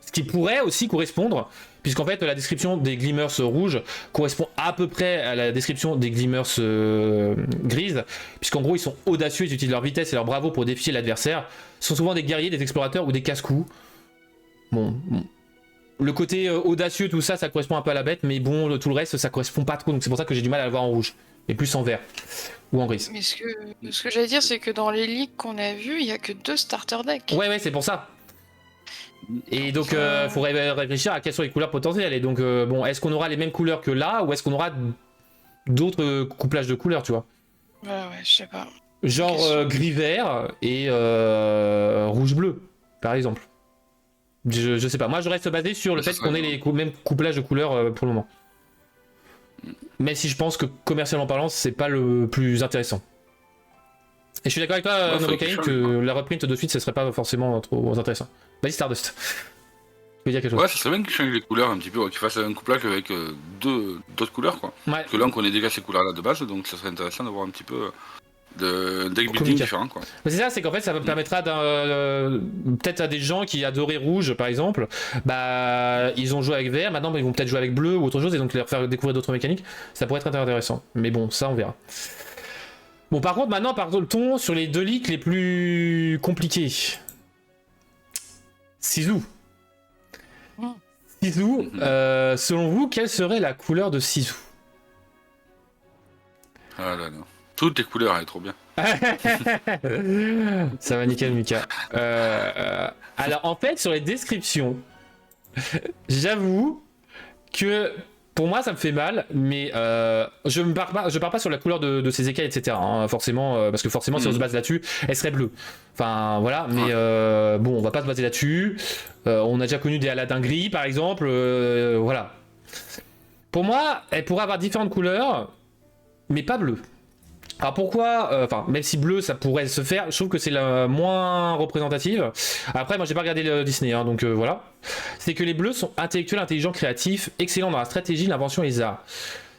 Ce qui pourrait aussi correspondre, puisqu'en fait la description des Glimmers rouges correspond à peu près à la description des Glimmers grises, puisqu'en gros ils sont audacieux, ils utilisent leur vitesse et leur bravo pour défier l'adversaire. Ce sont souvent des guerriers, des explorateurs ou des casse-coups. Bon. Le côté audacieux, tout ça, ça correspond un peu à la bête, mais tout le reste, ça correspond pas trop, donc c'est pour ça que j'ai du mal à le voir en rouge, et plus en vert ou en gris. Mais ce que j'allais dire, c'est que dans les ligues qu'on a vues, il y a que 2 starter decks. Ouais, c'est pour ça. Et donc, faudrait réfléchir à quelles sont les couleurs potentielles. Et donc, est-ce qu'on aura les mêmes couleurs que là, ou est-ce qu'on aura d'autres couplages de couleurs, tu vois? Ouais, je sais pas. Genre gris-vert et rouge-bleu, par exemple. Je sais pas. Moi, je reste basé sur le fait qu'on ait les mêmes couplages de couleurs pour le moment. Même si je pense que commercialement parlant, c'est pas le plus intéressant. Et je suis d'accord avec toi, Novocaine, que la reprint de suite, ce serait pas forcément trop intéressant. Vas-y, Stardust. Tu veux dire quelque chose? Ouais, ça serait bien qu'ils changent les couleurs un petit peu, qu'ils fassent un couplage avec d'autres couleurs, quoi. Ouais. Parce que là, on connaît déjà ces couleurs-là de base, donc ça serait intéressant de voir un petit peu de deck building Communication. différent, quoi. C'est ça, c'est qu'en fait ça permettra peut-être à des gens qui adoraient rouge par exemple, bah ils ont joué avec vert, maintenant bah, ils vont peut-être jouer avec bleu ou autre chose et donc leur faire découvrir d'autres mécaniques, ça pourrait être intéressant. Mais bon, ça on verra. Bon par contre maintenant partons sur les 2 leaks les plus compliqués. Sisu. Sisu, selon vous, quelle serait la couleur de Sisu? Ah là là. Toutes les couleurs, elle est trop bien. Ça va nickel Mika. Alors en fait sur les descriptions, j'avoue que pour moi ça me fait mal, mais je pars pas sur la couleur de ses écailles etc. Hein, forcément, parce que forcément si on se base là-dessus, elle serait bleue. Enfin voilà, mais bon on va pas se baser là-dessus. On a déjà connu des Aladdin gris par exemple, voilà. Pour moi, elle pourrait avoir différentes couleurs, mais pas bleu. Alors pourquoi, enfin même si bleu ça pourrait se faire, je trouve que c'est la moins représentative. Après moi j'ai pas regardé le Disney hein, donc voilà. C'est que les bleus sont intellectuels, intelligents, créatifs, excellents dans la stratégie, l'invention et les arts.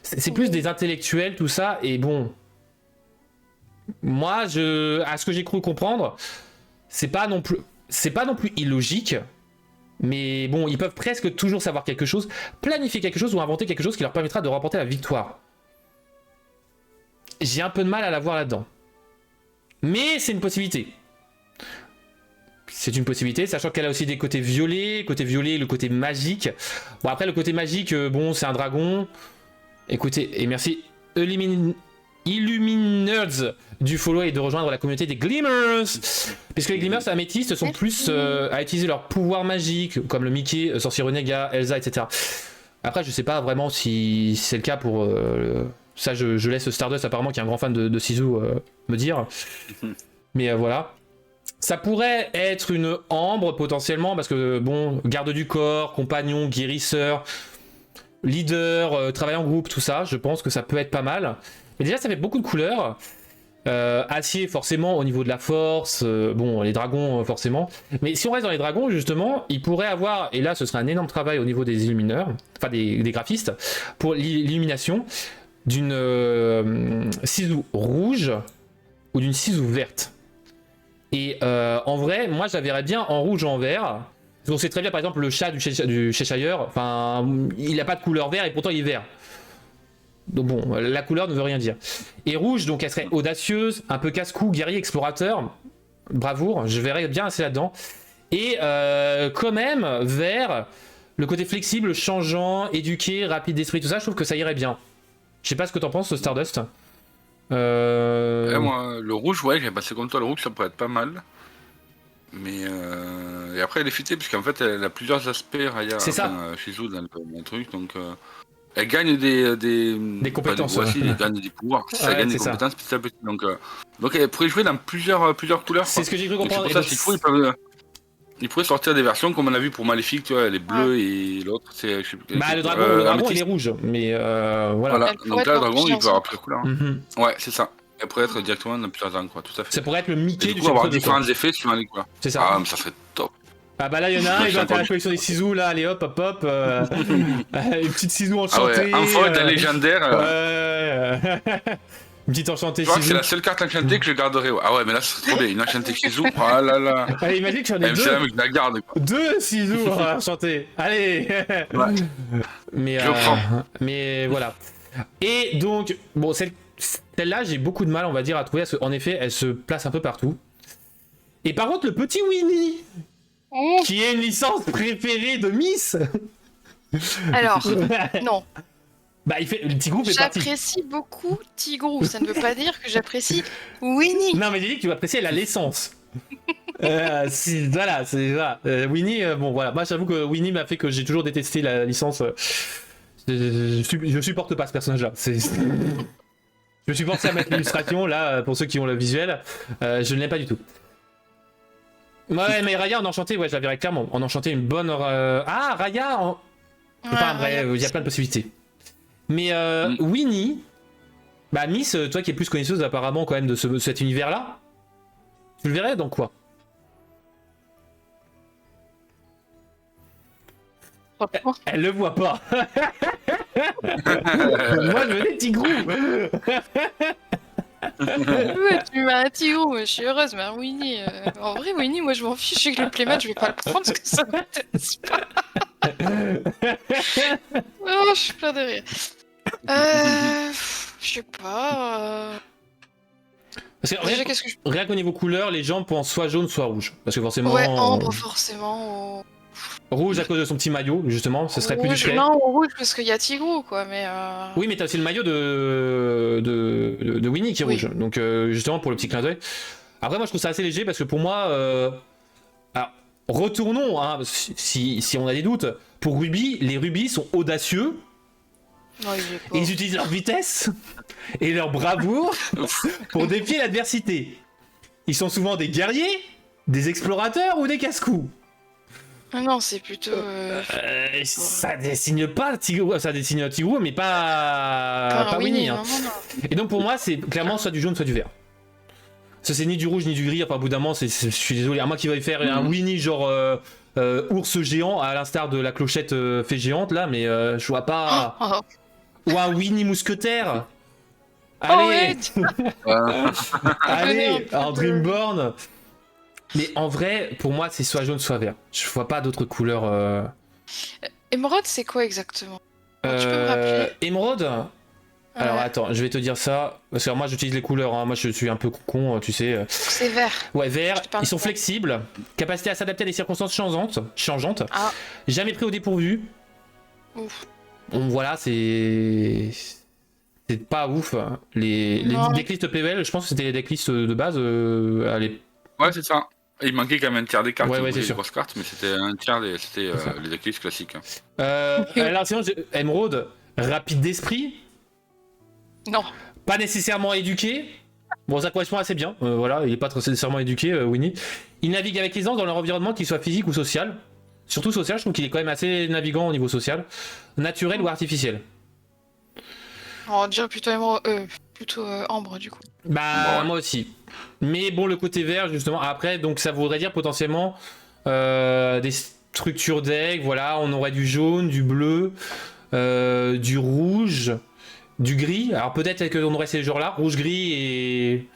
C'est plus des intellectuels tout ça et bon. Moi à ce que j'ai cru comprendre, c'est pas non plus illogique. Mais bon, ils peuvent presque toujours savoir quelque chose, planifier quelque chose ou inventer quelque chose qui leur permettra de remporter la victoire. J'ai un peu de mal à la voir là-dedans. Mais c'est une possibilité. C'est une possibilité, sachant qu'elle a aussi des côtés violets, le côté magique. Bon après le côté magique, bon c'est un dragon. Écoutez, et merci Illuminerds du follow et de rejoindre la communauté des Glimmers. Puisque les Glimmers améthystes sont plus à utiliser leur pouvoir magique, comme le Mickey, Sorcier Renégat, Elsa, etc. Après je sais pas vraiment si c'est le cas pour... Ça, je laisse Stardust, apparemment, qui est un grand fan de Sisu, me dire. Mais voilà. Ça pourrait être une ambre, potentiellement, parce que, bon, garde du corps, compagnon, guérisseur, leader, travail en groupe, tout ça, je pense que ça peut être pas mal. Mais déjà, ça fait beaucoup de couleurs. Acier, forcément, au niveau de la force. Bon, les dragons, forcément. Mais si on reste dans les dragons, justement, ils pourraient avoir, et là, ce serait un énorme travail au niveau des illumineurs, enfin, des graphistes, pour l'illumination, d'une Sisu rouge ou d'une Sisu verte. Et en vrai, moi je la verrais bien en rouge ou en vert. On sait très bien par exemple le chat du Cheshire, enfin il a pas de couleur vert et pourtant il est vert. Donc bon, la couleur ne veut rien dire. Et rouge, donc elle serait audacieuse, un peu casse-cou, guerrier, explorateur, bravoure, je verrais bien assez là-dedans. Et quand même, vert, le côté flexible, changeant, éduqué, rapide d'esprit, tout ça, je trouve que ça irait bien. Je sais pas ce que t'en penses, Stardust. Moi, le rouge, ouais, j'ai passé comme toi, le rouge, ça pourrait être pas mal. Mais et après, elle est fitée, parce qu'en fait, elle a plusieurs aspects, Raya, c'est ça. Shizu dans le truc, donc elle gagne des compétences. Enfin, elle gagne des pouvoirs, ça ouais, gagne des compétences petit à petit. Donc elle pourrait jouer dans plusieurs couleurs. C'est ce que j'ai cru comprendre. C'est pour ça qu'il faut, ils pourraient sortir des versions comme on a vu pour Maléfique, tu vois, elle est bleue et l'autre c'est. Bah le dragon il est rouge, mais voilà. Donc là le dragon il peut avoir plusieurs couleurs. Ouais, c'est ça. Elle pourrait être directement dans plusieurs angles, quoi, tout à fait. Ça pourrait être le Mickey et du coup, avoir différents effets suivant les couleurs. C'est ça. Ah, mais ça serait top. Ah bah là il y en a un, il va faire la collection des Sisu là, allez hop hop hop. Une petite Sisu enchantée. Ah ouais, enfin la légendaire. Une petite enchantée je crois Sisu. que c'est la seule carte enchantée que je garderai. Ah ouais, mais là c'est trop bien, une enchantée Sisu. Oh là là. Allez, imagine que j'en ai deux. C'est la je la garde, quoi. Deux Sisu enchantés. Allez. Ouais. Mais voilà. Et donc bon celle-là j'ai beaucoup de mal on va dire à trouver parce qu'en effet elle se place un peu partout. Et par contre le petit Winnie qui est une licence préférée de Miss. Alors non. Bah il fait le Tigrou fait partie. J'apprécie beaucoup Tigrou, ça ne veut pas dire que j'apprécie Winnie. Non mais j'ai dit que tu apprécies la licence. Voilà, c'est voilà. Winnie, bon voilà, moi j'avoue que Winnie m'a fait que j'ai toujours détesté la licence. Je supporte pas ce personnage-là. Je suis forcé à mettre l'illustration là pour ceux qui ont le visuel. Je ne l'aime pas du tout. Ouais mais Raya en enchanté, ouais je la verrais clairement. En enchanté une bonne. Ah Raya en. Enfin bref, il y a plein de possibilités. Mais Winnie, bah Miss, toi qui es plus connaisseuse apparemment quand même de cet univers-là, tu le verrais dans quoi? Elle le voit pas. Moi je veux des Tigrou. Ouais, tu m'as un Tigreau, moi je suis heureuse, mais un Winnie. En vrai, Winnie, moi je m'en fiche avec le playmat, je vais pas le prendre parce que ça m'intéresse pas. Oh, je suis plein de rire. Je sais pas. Parce que Déjà, rien, qu'est-ce que je. rien qu'au niveau couleur, les gens pensent soit jaune, soit rouge. Parce que forcément. Ouais, ambre, forcément. Rouge à cause de son petit maillot, justement, ce serait plus Rouge, discret. non, rouge parce qu'il y a Tigrou, quoi, mais. Oui, mais t'as aussi le maillot de Winnie qui est Oui. rouge. Donc, justement, pour le petit clin d'œil. Après, moi, je trouve ça assez léger parce que pour moi. Alors, retournons, hein, si on a des doutes. Pour Ruby, les rubis sont audacieux. Non, il est pas. Et ils utilisent leur vitesse et leur bravoure pour défier l'adversité. Ils sont souvent des guerriers, des explorateurs ou des casse-cous. Ah non, c'est plutôt. Ça dessine pas Tigrou, ça dessine Tigrou, mais pas Winnie. Hein. Non. Et donc pour moi, c'est clairement soit du jaune, soit du vert. Ça c'est ni du rouge ni du gris. Enfin, au bout d'un moment, je suis désolé. À moins qu'il veuille faire un Winnie genre ours géant, à l'instar de la clochette fée géante là, mais je vois pas. Oh, Ou un Winnie mousquetaire. oh, Allez, Euh, allez, un Dreamborn. Mais en vrai, pour moi, c'est soit jaune, soit vert. Je vois pas d'autres couleurs. Émeraude, c'est quoi exactement? Tu peux me rappeler? Émeraude. Alors Ouais. attends, je vais te dire ça. Parce que moi, j'utilise les couleurs. Hein. Moi, je suis un peu con, tu sais. C'est vert. Ouais, vert. Je te parle Ils sont de vert. flexibles. Capacité à s'adapter à des circonstances changeantes. Ah, Jamais pris au dépourvu. ouf. Bon, voilà, c'est pas ouf. Les Non. decklists PVL, je pense que c'était les decklists de base. Allez. Ouais, c'est ça. Il manquait quand même un tiers des cartes. Ouais, il ouais, manquait c'est des sûr. grosses cartes, mais c'était un tiers c'était C'est ça. les decklists classiques. Alors sinon, Emerald, rapide d'esprit, Non. pas nécessairement éduqué. Bon, ça correspond assez bien. Voilà, il est pas très nécessairement éduqué, Winnie. Il navigue avec aisance dans leur environnement, qu'il soit physique ou social. Surtout social, je trouve qu'il est quand même assez navigant au niveau social. Naturel ou artificiel. On dirait plutôt plutôt ambre du coup. Bah, Ouais. moi aussi. Mais bon, le côté vert, justement, après, donc ça voudrait dire potentiellement des structures d'aigle. Voilà, on aurait du jaune, du bleu, du rouge, du gris. Alors peut-être qu'on aurait ces genres-là, rouge, gris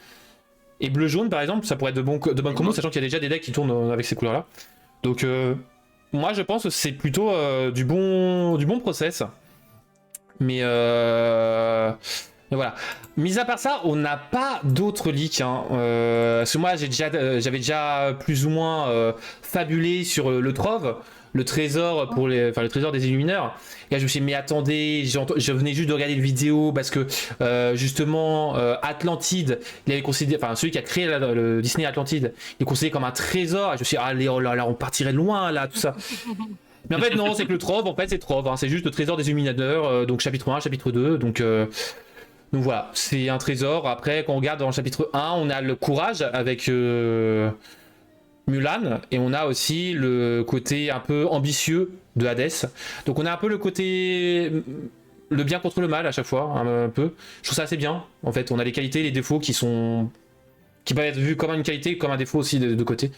et bleu-jaune, par exemple. Ça pourrait être de bonnes combos, sachant qu'il y a déjà des decks qui tournent avec ces couleurs-là. Donc, moi, je pense que c'est plutôt du bon process. Mais voilà. Mis à part ça, on n'a pas d'autres leaks. Hein. Parce que moi, j'avais déjà plus ou moins fabulé sur le Trove, le trésor le trésor des Illumineurs. Et là, je me suis dit, mais attendez, je venais juste de regarder une vidéo parce que justement, Atlantide, il avait considéré, enfin celui qui a créé le Disney Atlantide, il est considéré comme un trésor. Et je me suis dit, allez, oh là là, on partirait loin là, tout ça. Mais en fait, non, c'est que le Trove, en fait, c'est Trove. Hein, c'est juste le trésor des Illuminateurs, donc chapitre 1, chapitre 2. Donc voilà, c'est un trésor. Après, quand on regarde dans le chapitre 1, on a le courage avec Mulan. Et on a aussi le côté un peu ambitieux de Hadès. Donc on a un peu le côté le bien contre le mal à chaque fois, un peu. Je trouve ça assez bien. En fait, on a les qualités et les défauts qui peuvent être vus comme une qualité, comme un défaut aussi de côté.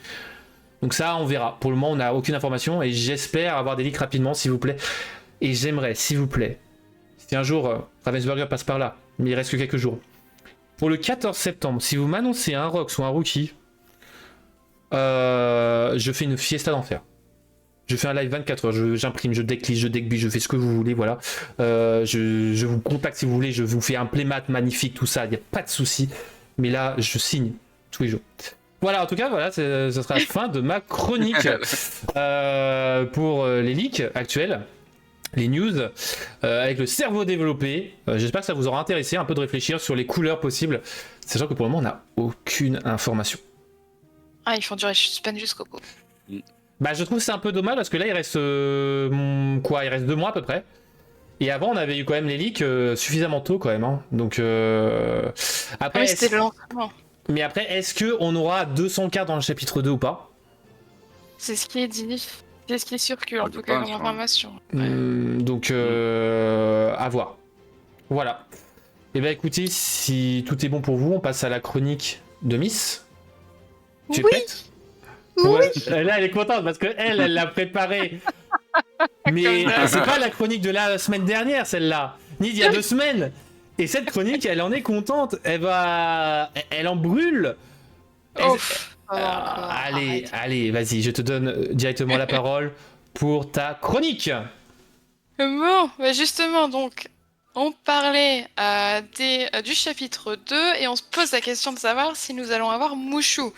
Donc ça, on verra. Pour le moment, on n'a aucune information et j'espère avoir des leaks rapidement, s'il vous plaît. Et j'aimerais, s'il vous plaît, si un jour Ravensburger passe par là, mais il reste que quelques jours. Pour le 14 septembre, si vous m'annoncez un Rox ou un Rookie, je fais une fiesta d'enfer. Je fais un live 24 heures, j'imprime, je decklist, je deckbuild, je fais ce que vous voulez, voilà. Je vous contacte si vous voulez, je vous fais un playmat magnifique, tout ça, il n'y a pas de souci. Mais là, je signe tous les jours. Voilà, en tout cas, voilà, ce sera la fin de ma chronique pour les leaks actuels, les news, avec le cerveau développé. J'espère que ça vous aura intéressé un peu de réfléchir sur les couleurs possibles, sachant que pour le moment, on n'a aucune information. Ah, ils font durer suspense jusqu'au bout. Bah, je trouve que c'est un peu dommage parce que là, il reste il reste 2 mois à peu près. Et avant, on avait eu quand même les leaks suffisamment tôt quand même. Hein. Donc, après, Ah oui, c'était le lancement. Mais après, est-ce qu'on aura 200 cartes dans le chapitre 2 ou pas? C'est ce qui est dit. C'est ce qui circule en Ah, tout je cas pense, comme hein. information. Donc, à voir. Voilà. Et bah écoutez, si tout est bon pour vous, on passe à la chronique de Miss. Tu es Oui. prête? Oui. Ouais. Là, elle est contente parce que elle l'a préparée. Mais c'est pas la chronique de la semaine dernière, celle-là, ni d'il y a 2 semaines. Et cette chronique, elle en est contente. Elle en brûle. Oh, Allez, vas-y, je te donne directement la parole pour ta chronique. Bon, bah justement, donc, on parlait du chapitre 2 et on se pose la question de savoir si nous allons avoir Mouchou.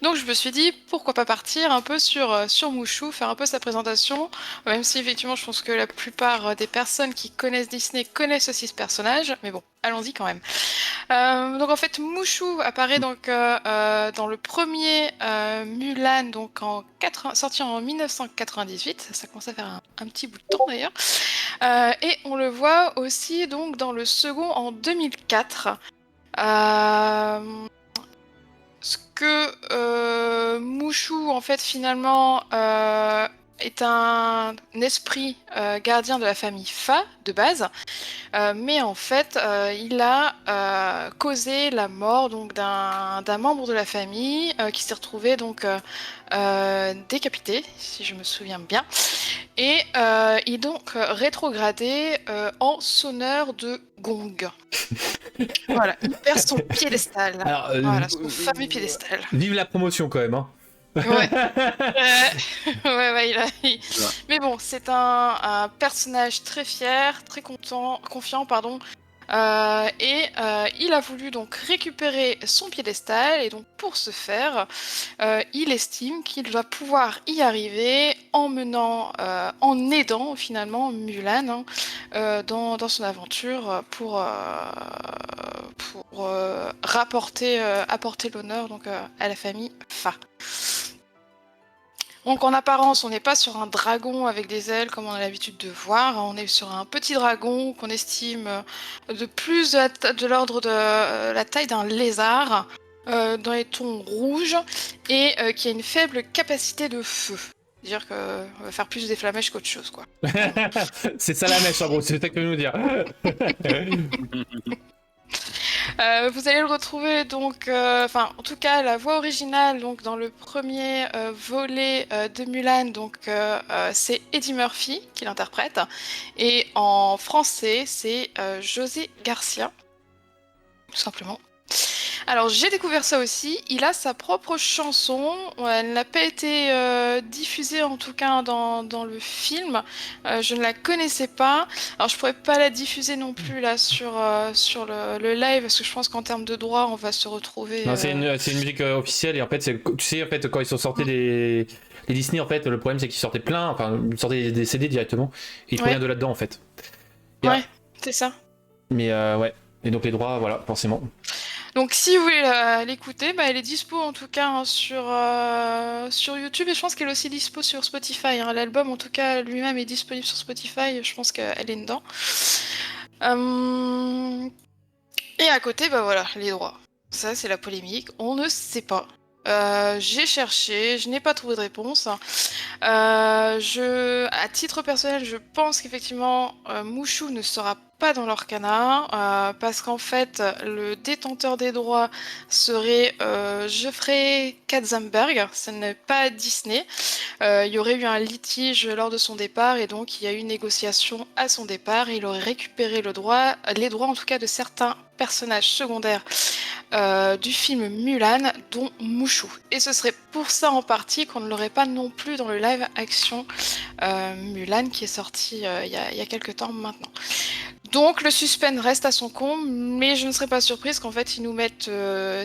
Donc je me suis dit, pourquoi pas partir un peu sur Mouchou, faire un peu sa présentation, même si effectivement je pense que la plupart des personnes qui connaissent Disney connaissent aussi ce personnage, mais bon, allons-y quand même. Donc en fait, Mouchou apparaît donc dans le premier Mulan, donc sorti en 1998. Ça commence à faire un petit bout de temps d'ailleurs. Et on le voit aussi donc dans le second en 2004. Ce que Mouchou en fait finalement est un esprit gardien de la famille Fa de base. Mais en fait, il a causé la mort donc d'un membre de la famille qui s'est retrouvé donc décapité, si je me souviens bien, et il est donc rétrogradé en sonneur de gong. Voilà, il perd son piédestal. Alors, Voilà, son fameux piédestal. Vive la promotion quand même, hein. Ouais. Mais bon, c'est un personnage très fier, très confiant, pardon. Et il a voulu donc récupérer son piédestal et donc pour ce faire, il estime qu'il va pouvoir y arriver en aidant finalement Mulan dans son aventure pour apporter l'honneur donc à la famille Fa. Donc en apparence, on n'est pas sur un dragon avec des ailes comme on a l'habitude de voir. On est sur un petit dragon qu'on estime de l'ordre de la taille d'un lézard, dans les tons rouges, et qui a une faible capacité de feu. C'est-à-dire qu'on va faire plus des flamèches qu'autre chose, quoi. C'est ça la mèche en gros, c'est ça que tu veux nous dire. Vous allez le retrouver donc, en tout cas la voix originale donc dans le premier volet de Mulan, donc c'est Eddie Murphy qui l'interprète, et en français c'est José Garcia, tout simplement. Alors j'ai découvert ça aussi, il a sa propre chanson, elle n'a pas été diffusée en tout cas dans le film, je ne la connaissais pas, alors je pourrais pas la diffuser non plus là sur le live parce que je pense qu'en termes de droit on va se retrouver... Non, c'est une musique officielle et en fait, tu sais, en fait, quand ils sont sortis les Disney, en fait, le problème c'est qu'ils sortaient plein, enfin, ils sortaient des CD directement et ils prenaient de là-dedans en fait. Et ouais, c'est ça. Mais ouais, et donc les droits, voilà, forcément. Donc si vous voulez l'écouter, elle est dispo en tout cas sur YouTube et je pense qu'elle est aussi dispo sur Spotify. Hein. L'album en tout cas lui-même est disponible sur Spotify, je pense qu'elle est dedans. Et à côté, voilà, les droits. Ça c'est la polémique, on ne sait pas. J'ai cherché, je n'ai pas trouvé de réponse. À titre personnel, je pense qu'effectivement Mouchou ne sera pas dans l'Orcana parce qu'en fait le détenteur des droits serait Jeffrey Katzenberg, ce n'est pas Disney. Il y aurait eu un litige lors de son départ et donc il y a eu une négociation à son départ et il aurait récupéré les droits en tout cas de certains personnages secondaires du film Mulan, dont Mouchou. Et ce serait pour ça en partie qu'on ne l'aurait pas non plus dans le live action Mulan qui est sorti il y a quelques temps maintenant. Donc le suspense reste à son comble, mais je ne serais pas surprise qu'en fait ils nous mettent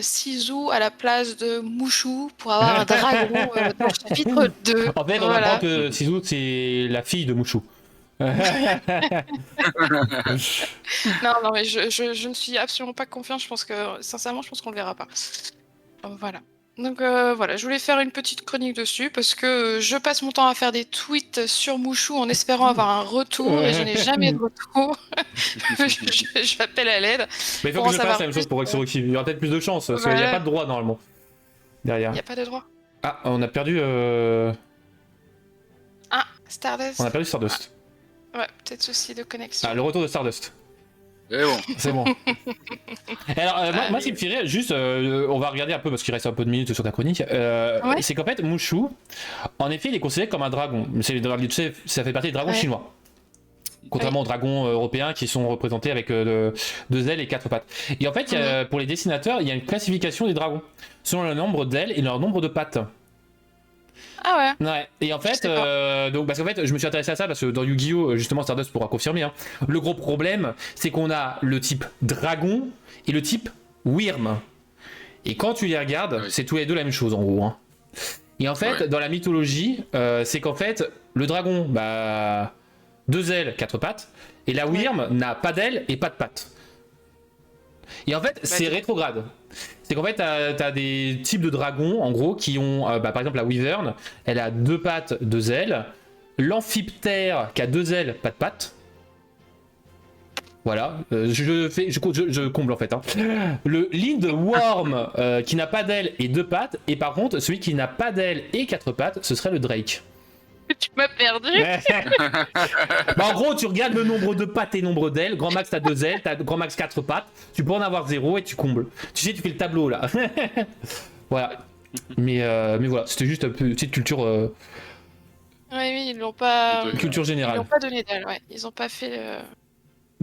Sisu à la place de Mouchou pour avoir un dragon dans le chapitre 2. En fait, on apprend que Sisu c'est la fille de Mouchou. Non, mais je ne suis absolument pas confiante. Sincèrement, je pense qu'on le verra pas. Voilà. Donc voilà, je voulais faire une petite chronique dessus parce que je passe mon temps à faire des tweets sur Mouchou en espérant avoir un retour et je n'ai jamais de retour. J'appelle à l'aide. Mais il faut que je fasse la même chose pour Exoruxy. Il y aura peut-être plus de chance parce qu'il n'y a pas de droit normalement derrière. Il n'y a pas de droit. Ah, on a perdu. Ah, Stardust. On a perdu Stardust. Ouais, peut-être souci de connexion. Ah, le retour de Stardust. Et bon. C'est bon. Alors, moi, ce qui me fait rire, juste, on va regarder un peu parce qu'il reste un peu de minutes sur ta chronique. C'est qu'en fait, Mouchou, en effet, il est considéré comme un dragon. Tu sais, ça fait partie des dragons chinois. Contrairement aux dragons européens qui sont représentés avec 2 ailes et 4 pattes. Et en fait, pour les dessinateurs, il y a une classification des dragons selon le nombre d'ailes et leur nombre de pattes. Ah ouais. Ouais. Et en Je fait, sais pas. donc parce qu'en fait, je me suis intéressé à ça parce que dans Yu-Gi-Oh, justement, Stardust pourra confirmer. Hein, le gros problème, c'est qu'on a le type dragon et le type Wyrm. Et quand tu les regardes, c'est tous les deux la même chose en gros. Hein. Et en fait, dans la mythologie, c'est qu'en fait, le dragon, 2 ailes, 4 pattes, et la Wyrm n'a pas d'ailes et pas de pattes. Et en fait, c'est rétrograde. C'est qu'en fait, t'as des types de dragons, en gros, qui ont, par exemple, la Wyvern, elle a 2 pattes, 2 ailes. L'amphiptère, qui a 2 ailes, pas de pattes. Voilà, je comble en fait. Hein. Le Lindworm, qui n'a pas d'ailes et 2 pattes. Et par contre, celui qui n'a pas d'ailes et 4 pattes, ce serait le Drake. Tu m'as perdu. En gros, tu regardes le nombre de pattes et nombre d'ailes. Grand max, t'as 2 ailes, t'as grand max 4 pattes. Tu peux en avoir 0 et tu combles. Tu sais, tu fais le tableau là. Voilà. Mais voilà, c'était juste une petite culture. Oui, ils l'ont pas. Culture générale. Ils l'ont pas donné d'elle, ouais. Ils ont pas fait.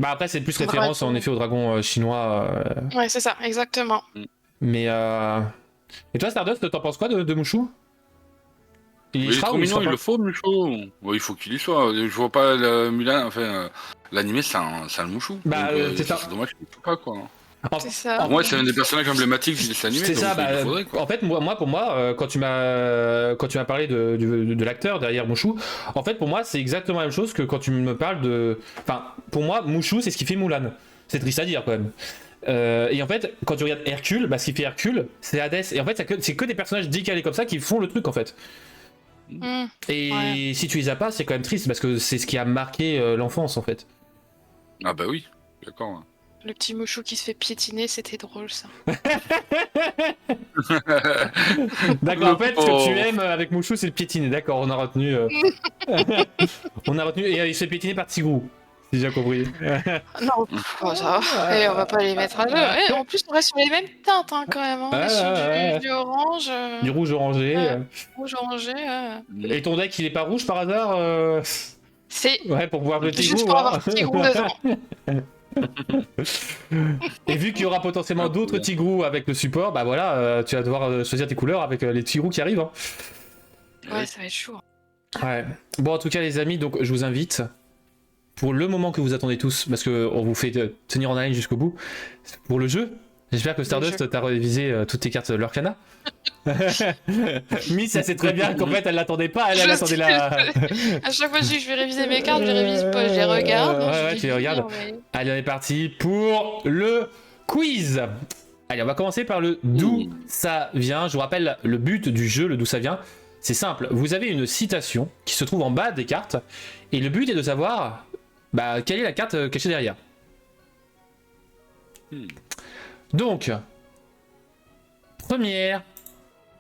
Après, c'est plus référence en effet au dragon chinois. Ouais, c'est ça, exactement. Mais. Et toi, Stardust, t'en penses quoi de Mushu? Il est trop mignon, il le faut, Mushu. Ouais, il faut qu'il y soit. Je vois pas le Mulan, enfin, l'animé, c'est un Mushu. C'est ça. C'est dommage qu'il ne pas, quoi. C'est ça. Pour moi, c'est un des personnages emblématiques du dessin animé. C'est ça, faudrait, quoi. en fait, pour moi, quand tu m'as parlé de l'acteur derrière Mushu, en fait, pour moi, c'est exactement la même chose que quand tu me parles de. Enfin, pour moi, Mushu, c'est ce qui fait Mulan. C'est triste à dire, quand même. Et en fait, quand tu regardes Hercule, ce qui fait Hercule, c'est Hadès. Et en fait, c'est que des personnages décalés comme ça qui font le truc, en fait. Et si tu les as pas, c'est quand même triste parce que c'est ce qui a marqué l'enfance en fait. Ah bah oui, d'accord. Le petit Mushu qui se fait piétiner, c'était drôle ça. D'accord, en fait, ce que tu aimes avec Mushu, c'est le piétiner. D'accord, on a retenu. On a retenu. Et il se fait piétiner par Tigrou, si j'ai compris. Non, ça va. Et on va pas les mettre à deux. Et en plus, on reste sur les mêmes teintes hein, quand même. On reste sur du orange. Du rouge orangé. Rouge orangé. Et ton deck, il est pas rouge par hasard C'est. Ouais, pour pouvoir le Tigrou. Juste pour avoir Tigrou dedans. Et vu qu'il y aura potentiellement d'autres Tigrou avec le support, bah voilà, tu vas devoir choisir tes couleurs avec les Tigrou qui arrivent. Hein. Ouais, ça va être chaud. Ouais. Bon, en tout cas, les amis, donc je vous invite pour le moment que vous attendez tous, parce qu'on vous fait tenir en haleine jusqu'au bout, pour le jeu. J'espère que Stardust t'a révisé toutes tes cartes Lorcana. Miss, elle sait très bien qu'en fait elle l'attendait pas, elle attendait la. À chaque fois que je vais réviser mes cartes, je les révise pas, je les regarde. Ouais, tu les regardes. Allez, on est parti pour le quiz. Allez, on va commencer par le d'où ça vient. Je vous rappelle le but du jeu, le d'où ça vient. C'est simple, vous avez une citation qui se trouve en bas des cartes, et le but est de savoir quelle est la carte cachée derrière. Donc, première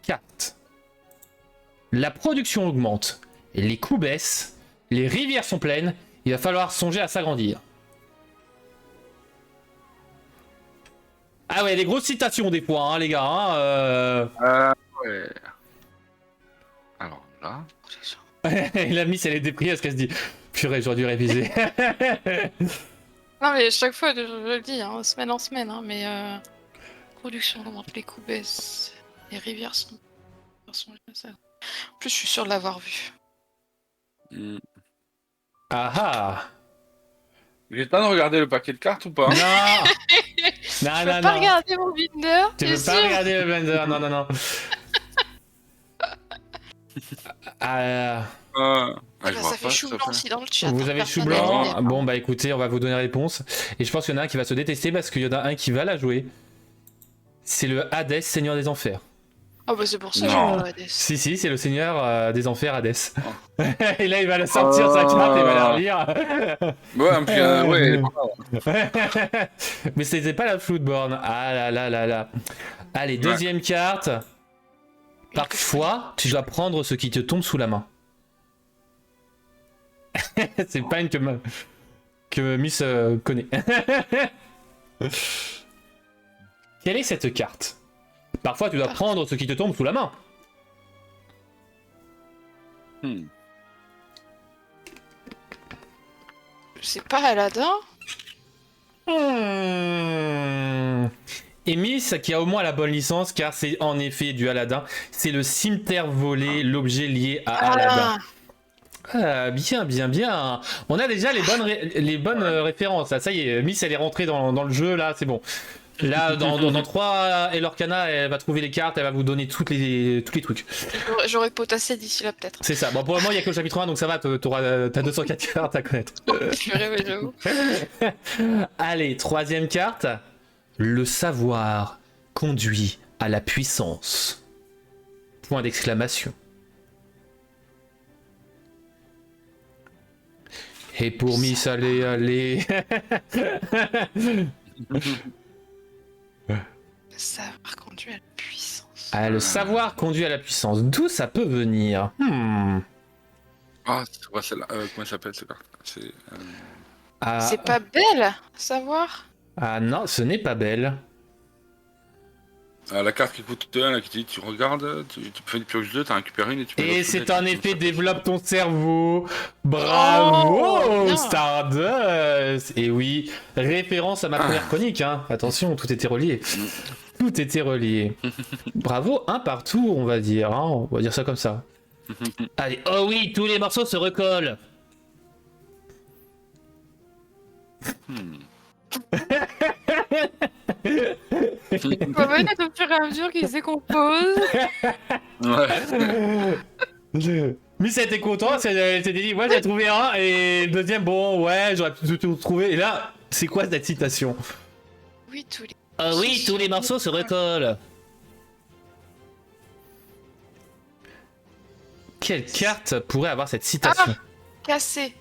carte. La production augmente, les coûts baissent, les rivières sont pleines, il va falloir songer à s'agrandir. Ah ouais, des grosses citations des fois, hein, les gars. Hein, ouais. Alors là... La Miss, elle est déprimée parce qu'elle se dit « Purée, j'aurais dû réviser. » Non mais chaque fois, je le dis, hein, semaine en semaine, hein, mais production augmente, les coûts baissent, les rivières sont... En plus, je suis sûr de l'avoir vu. Ah ah. J'ai le temps de regarder le paquet de cartes ou pas? Non. Je peux pas regarder mon binder. Tu veux pas regarder le blender? Non. Ça fait chou blanc aussi dans le chat. Vous avez chou blanc? Bon bah écoutez, on va vous donner la réponse. Et je pense qu'il y en a un qui va se détester parce qu'il y en a un qui va la jouer. C'est le Hadès, Seigneur des Enfers. Ah bah c'est pour ça que je Hadès. Si, c'est le Seigneur des Enfers Hadès. Et là il va la sortir sa carte et il va la relire. Ouais, Mais c'était pas la Floodborn. Ah là. Allez, deuxième carte. Parfois, tu dois prendre ce qui te tombe sous la main. C'est pas une que Miss connaît. Quelle est cette carte? Parfois, tu dois prendre ce qui te tombe sous la main. C'est pas Aladdin? Et Miss, qui a au moins la bonne licence, car c'est en effet du Aladdin, c'est le cimetière volé, l'objet lié à Aladdin. Ah, bien, bien, bien. On a déjà les bonnes références. Là. Ça y est, Miss, elle est rentrée dans le jeu, là, c'est bon. Là, dans 3, et Lorcana, elle va trouver les cartes, elle va vous donner tous les trucs. J'aurais potassé d'ici là, peut-être. C'est ça. Bon, pour le moment, il n'y a que le chapitre 1, donc ça va, t'as 204 cartes à connaître. Ouais, j'avoue. Allez, 3e carte. Le savoir conduit à la puissance. Point d'exclamation. Et pour Miss, allez. Le savoir conduit à la puissance. Ah, le savoir conduit à la puissance. D'où ça peut venir? Ah, c'est quoi celle-là? Comment elle s'appelle cette carte? Ah, C'est pas belle, savoir? ah non, ce n'est pas belle. La carte qui coûte 1, là, qui te dit tu regardes, tu fais une pioche 2, t'en récupères une et tu peux. Et c'est en effet développe ton cerveau. Bravo, Oh, bien. Stardust. Et oui, référence à ma première chronique. Hein. Attention, tout était relié. Tout était relié. Bravo, un partout, on va dire. Hein. On va dire ça comme ça. Allez, oh oui, tous les morceaux se recollent. Quand même, au fur et à mesure qu'il se décompose. Ouais. Miss a été contente, elle s'était dit, ouais, j'ai trouvé un, et le deuxième, bon, ouais, j'aurais pu tout trouver. Et là, c'est quoi cette citation? Oui, tous les. Ah oui, tous les morceaux se recollent. Quelle carte pourrait avoir cette citation? Cassé.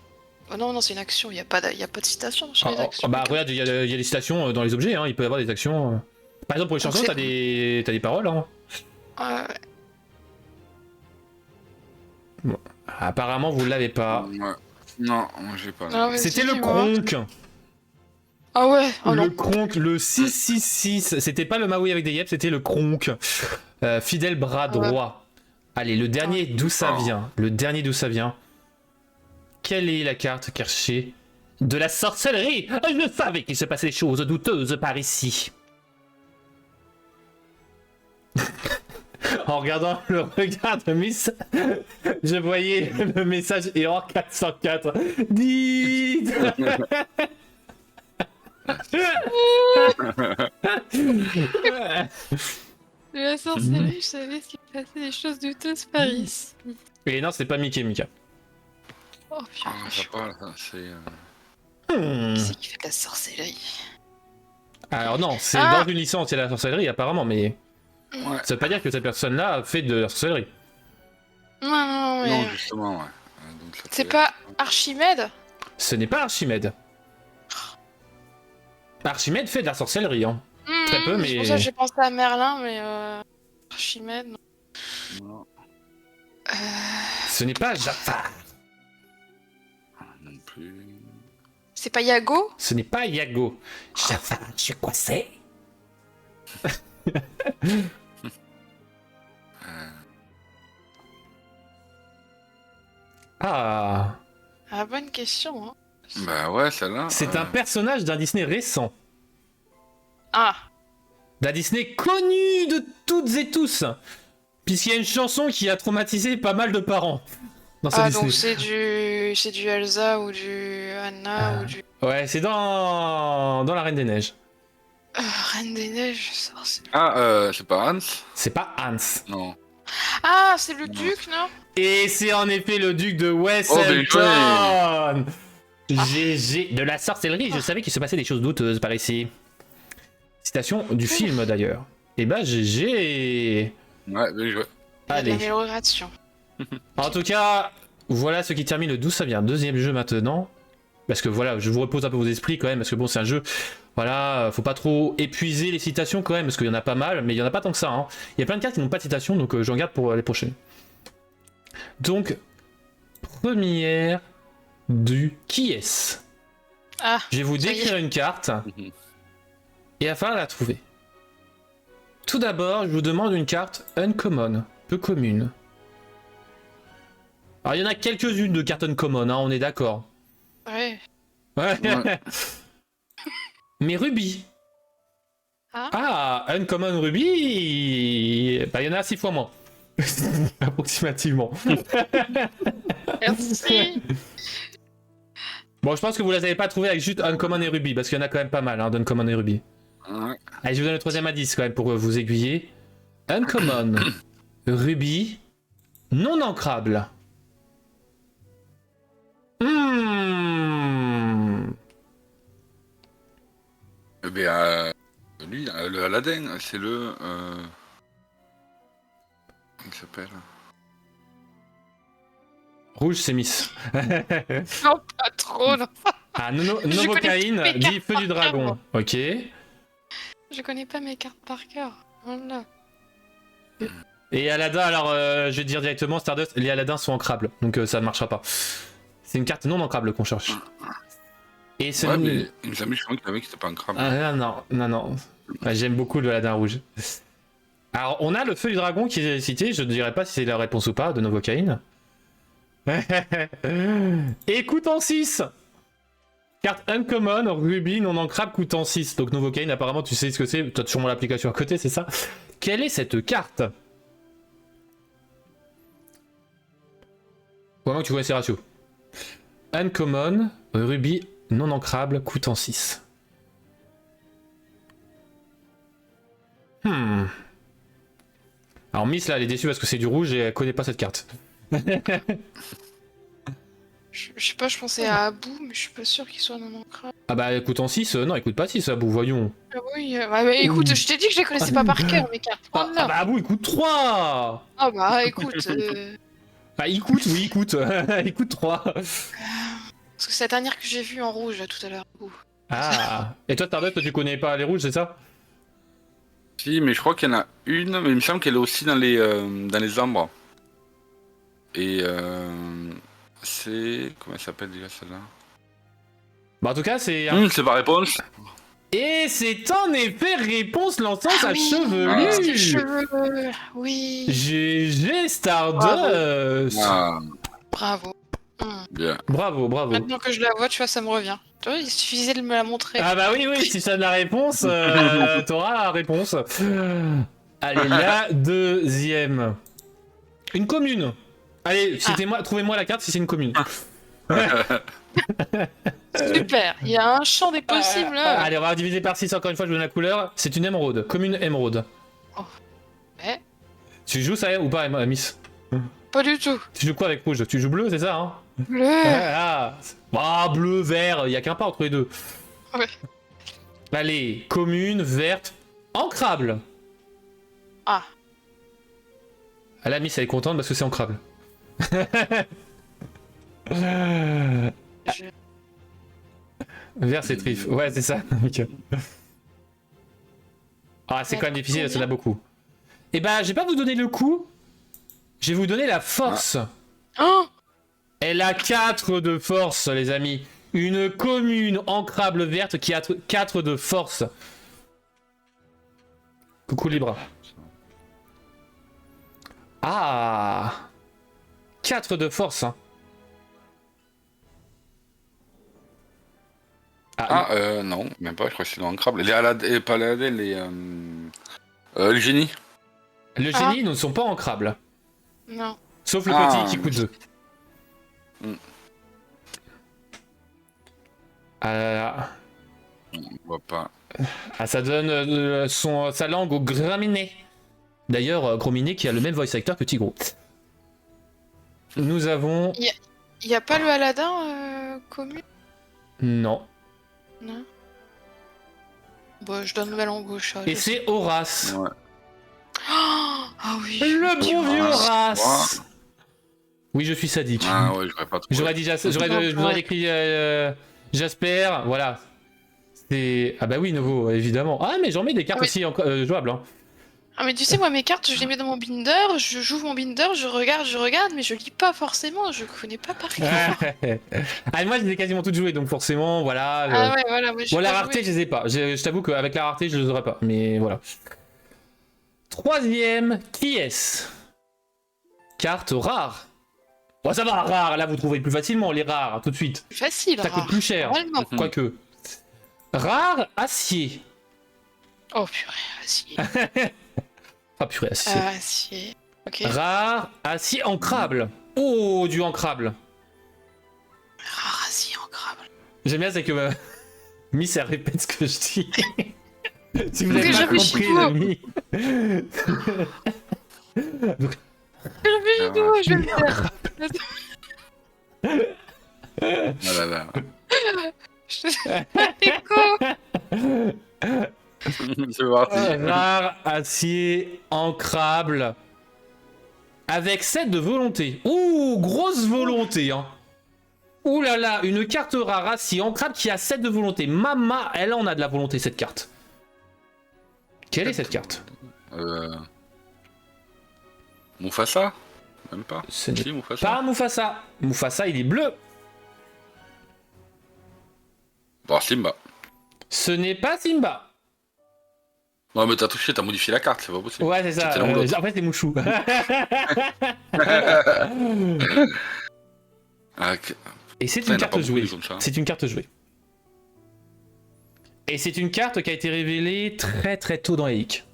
Oh non, non, c'est une action, il n'y a, pas de citation chez les actions. Bah regarde, il y a des citations dans les objets, hein, il peut y avoir des actions. Par exemple, pour les chansons, c'est- t'as des paroles. Hein. Bon. Apparemment, vous l'avez pas. Ouais. Non, moi j'ai pas. Non, vas-y, C'était le dis-moi. Kronk. Ah ouais, oh Le non. Kronk, le 666. C'était pas le Maui avec des yep, c'était le Kronk. Fidèle bras droit. Allez, le dernier, d'où ça vient? Le dernier, d'où ça vient? Quelle est la carte cachée de la sorcellerie? Je savais qu'il se passait des choses douteuses par ici. En regardant le regard de Miss, je voyais le message Error 404. Dites. De la sorcellerie, je savais qu'il passait des choses douteuses par ici. Et non, c'est pas Mickey Mika. Oh putain, Ah, ça parle, ça, c'est. qui c'est qui fait de la sorcellerie? Alors non, c'est dans une licence, il y a la sorcellerie apparemment, mais Ouais. ça veut pas dire que cette personne-là fait de la sorcellerie. Non, non, mais. Non, justement, ouais. Donc, ça C'est peut- pas Archimède? Ce n'est pas Archimède. Archimède fait de la sorcellerie, hein. Très peu, mais... C'est pour ça que j'ai pensé à Merlin, mais Archimède, non. Non, Ce n'est pas Jafar. non plus. C'est pas Yago? Ce n'est pas Yago. Jafar, je suis coincé. Ah, Ah, bonne question, hein. Bah ouais, celle-là. c'est un personnage d'un Disney récent. Ah, D'un Disney connu de toutes et tous. Puisqu'il y a une chanson qui a traumatisé pas mal de parents. Dans ce Disney. donc c'est du Elsa ou du Anna ou du Ouais, c'est dans la Reine des Neiges. Reine des Neiges, sorcière. Ah, c'est pas Hans? C'est pas Hans. Non. Ah, c'est le duc, non? Et c'est en effet le duc de Oh, bien Wesselton. GG. De la sorcellerie, je savais qu'il se passait des choses douteuses par ici. Citation du film d'ailleurs. Et bah GG. Ouais, bien joué. Il y a de Allez. l'amélioration. En tout cas, voilà ce qui termine le d'où ça vient. Deuxième jeu maintenant. Parce que voilà, je vous repose un peu vos esprits quand même, parce que bon, c'est un jeu. Voilà, faut pas trop épuiser les citations quand même, parce qu'il y en a pas mal, mais il y en a pas tant que ça. Hein. Il y a plein de cartes qui n'ont pas de citation, donc j'en garde pour les prochaines. Donc, première du qui est-ce? Ah, Je vais vous ça y est. décrire une carte Mhm. et il va falloir la trouver. Tout d'abord, je vous demande une carte uncommon, peu commune. Alors, il y en a quelques-unes de cartes uncommon, hein, on est d'accord. ouais. Ouais. Ouais. Mais rubis. Ah. Ah, uncommon rubis. Bah, il y en a 6 fois moins. Approximativement. Merci. Bon, je pense que vous les avez pas trouvés avec juste uncommon et rubis, parce qu'il y en a quand même pas mal, hein, d'uncommon et rubis. Ouais. Allez, je vous donne le troisième indice quand même pour vous aiguiller. Uncommon, rubis, non ancrable. Hmm. Eh bien, lui, le Aladdin, c'est le. Comment il s'appelle? Rouge, c'est Miss. Non, pas trop, non. Ah, connais Novocaine toutes mes dit cartes feu du par cœur, dragon. moi. Ok. Je connais pas mes cartes par cœur. Voilà. Et Aladdin, alors je vais te dire directement, Stardust, les Aladdins sont ancrables, donc ça ne marchera pas. C'est une carte non ancrable qu'on cherche. Et ce Ouais, mais il me semble qu'il y avait qui était pas un crabe. Ah, non. Ah, j'aime beaucoup le Aladdin rouge. Alors, on a le feu du dragon qui est cité, je ne dirais pas si c'est la réponse ou pas de Novocaine. Et coûtant 6. Carte uncommon, rubis, non ancrable, coûtant 6. Donc Novocaine, apparemment tu sais ce que c'est, tu as sûrement l'application à côté, c'est ça? Quelle est cette carte? Vraiment que tu connais ces ratios. Uncommon, rubis, non ancrable, coûtant 6. Alors Miss là elle est déçue parce que c'est du rouge et elle connaît pas cette carte. Je sais pas, je pensais à Abou, mais je suis pas sûr qu'il soit non ancrable. Ah bah elle coûte en 6, non elle coûte pas 6 Abou, voyons. Ah oui, bah, écoute, je t'ai dit que je les connaissais pas par cœur, mes cartes. Ah, Voilà. bah Abou il coûte 3. Ah bah écoute, Bah il coûte, oui il coûte, il coûte 3. parce que c'est la dernière que j'ai vue en rouge tout à l'heure. Ouh. Ah. Et toi Stardust, toi tu connais pas les rouges c'est ça? Si, mais je crois qu'il y en a une, mais il me semble qu'elle est aussi dans les ambres. Et c'est. Comment elle s'appelle déjà celle-là? Bah en tout cas c'est... C'est par réponse. Et c'est en effet réponse lançant sa oui, chevelure. les cheveux, oui. GG Stardust. Ah, Bravo. bien. Bravo. Maintenant que je la vois, tu vois, ça me revient. Tu vois, il suffisait de me la montrer. Ah bah oui, si ça donne la réponse, t'auras la réponse. Allez, la deuxième. Une commune. Allez, citez-moi, trouvez-moi la carte si c'est une commune. Super, il y a un champ des possibles là. Allez, on va diviser par 6 encore une fois, je vous donne la couleur. C'est une émeraude, commune émeraude. Oh. Ouais. Tu joues ça ou pas, Miss? Pas du tout. Tu joues quoi avec rouge? Tu joues bleu, c'est ça hein? Bleu. Ah, bleu, vert, il y a qu'un pas entre les deux. Ouais. Allez, commune, verte, ancrable. Ah. Ah, la Miss, elle est contente parce que c'est ancrable. Vert, c'est trif. Ouais, c'est ça. Ah, c'est quand même difficile, parce qu'il y en a beaucoup. Et bah, je vais pas vous donner le coup. Je vais vous donner la force. Oh. Elle a 4 de force, les amis. Une commune ancrable verte qui a 4 de force. Coucou Libra. Ah, 4 de force. Hein. Non, même pas, je crois que c'est dans Ancrable. Les Aladdin, pas Aladdin, les génies. Le génie ne sont pas ancrables. Non. Sauf le petit qui coûte 2. On voit pas. Ah, ça donne sa langue au graminé. D'ailleurs, Grominé qui a le même voice actor que Tigro. Nous avons... Il y a pas le Aladdin commune? Non. Non. Bon, je donne ma langue gauche. Et c'est Horace. Ouais. Ah oui. Le bon vieux Horace. Ouais. Oui, je suis sadique. Ah ouais, j'aurais pas trouvé. Je vous aurais écrit Jasper, voilà. C'est... Ah bah oui, Novo, évidemment. Ah, mais j'en mets des cartes aussi jouables. Hein. Ah mais tu sais, moi mes cartes, je les mets dans mon binder, j'ouvre mon binder, je regarde, mais je lis pas forcément, je connais pas par cœur. Ah, moi, je les ai quasiment toutes jouées, donc forcément, voilà. Ah ouais, voilà. Moi, Bon, la rareté, je les ai pas. Je t'avoue qu'avec la rareté, je les aurais pas. Mais voilà. Troisième, qui est-ce? Carte rare. Bon, ça va, rare, là vous trouvez plus facilement les rares, tout de suite. Facile, Ça rare. coûte plus cher. Normalement. Quoique. Rare, acier. Oh purée, acier. Ah purée, acier. Acier. Ok. Rare, acier, ancrable. Oh, du ancrable. Rare acier en crabe. J'aime bien, c'est que Miss, elle répète ce que je dis. Si vous Ok, n'avez pas j'affiche compris, tout. les amis. Je vais le faire. Ah là là. Écho. C'est parti. Rare, acier, ancrable. Avec 7 de volonté. Ouh, grosse volonté, hein. Ouh là là, une carte rare, acier, ancrable qui a 7 de volonté. Mama, elle en a de la volonté, cette carte. Quelle est cette carte? Mufasa? Même pas. Ce n'est Si, Mufasa. pas Mufasa. Mufasa, il est bleu. Bon, Simba. Ce n'est pas Simba. Ouais, mais t'as touché, t'as modifié la carte, c'est pas possible. Ouais, c'est ça. C'était l'un ou l'autre. En fait, c'est Mouchou. Ah, ok. Et c'est Putain, une il y en a carte pas beaucoup jouée. des comme ça. C'est une carte jouée. Et c'est une carte qui a été révélée très très tôt dans les leaks.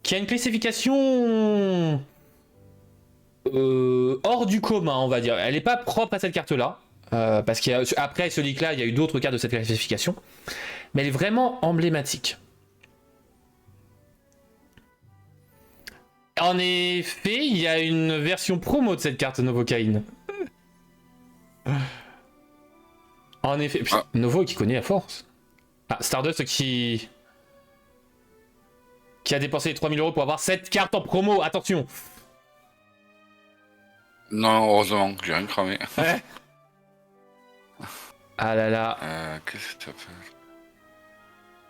Qui a une classification hors du commun, on va dire. Elle n'est pas propre à cette carte-là. Parce qu'après ce leak-là, il y a eu d'autres cartes de cette classification. Mais elle est vraiment emblématique. En effet, il y a une version promo de cette carte Novocaine. En effet, putain, Novo qui connaît la force. Ah, Stardust qui a dépensé 3000 € pour avoir cette carte en promo, attention. Non, heureusement, j'ai rien cramé. Ouais. Ah là là. Qu'est-ce que ça fait?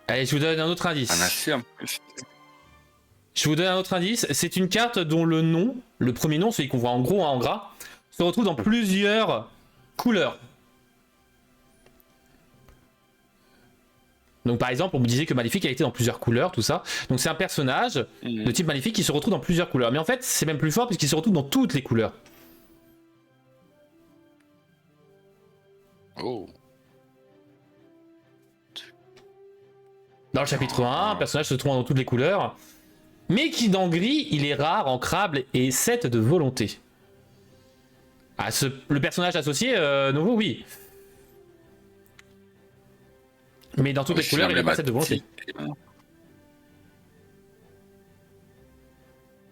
Allez, je vous donne un autre indice. Un acier en plus. Je vous donne un autre indice. C'est une carte dont le nom, le premier nom, celui qu'on voit en gros en gras, se retrouve dans plusieurs couleurs. Donc par exemple, on me disait que Maléfique a été dans plusieurs couleurs, tout ça. Donc c'est un personnage de type Maléfique qui se retrouve dans plusieurs couleurs. Mais en fait, c'est même plus fort puisqu'il se retrouve dans toutes les couleurs. Oh. Dans le chapitre 1, un personnage se trouve dans toutes les couleurs, mais qui dans gris, il est rare, ancrable et 7 de volonté. Ah, le personnage associé, Novo, oui. Mais dans toutes les couleurs, il n'a pas 7 de volonté.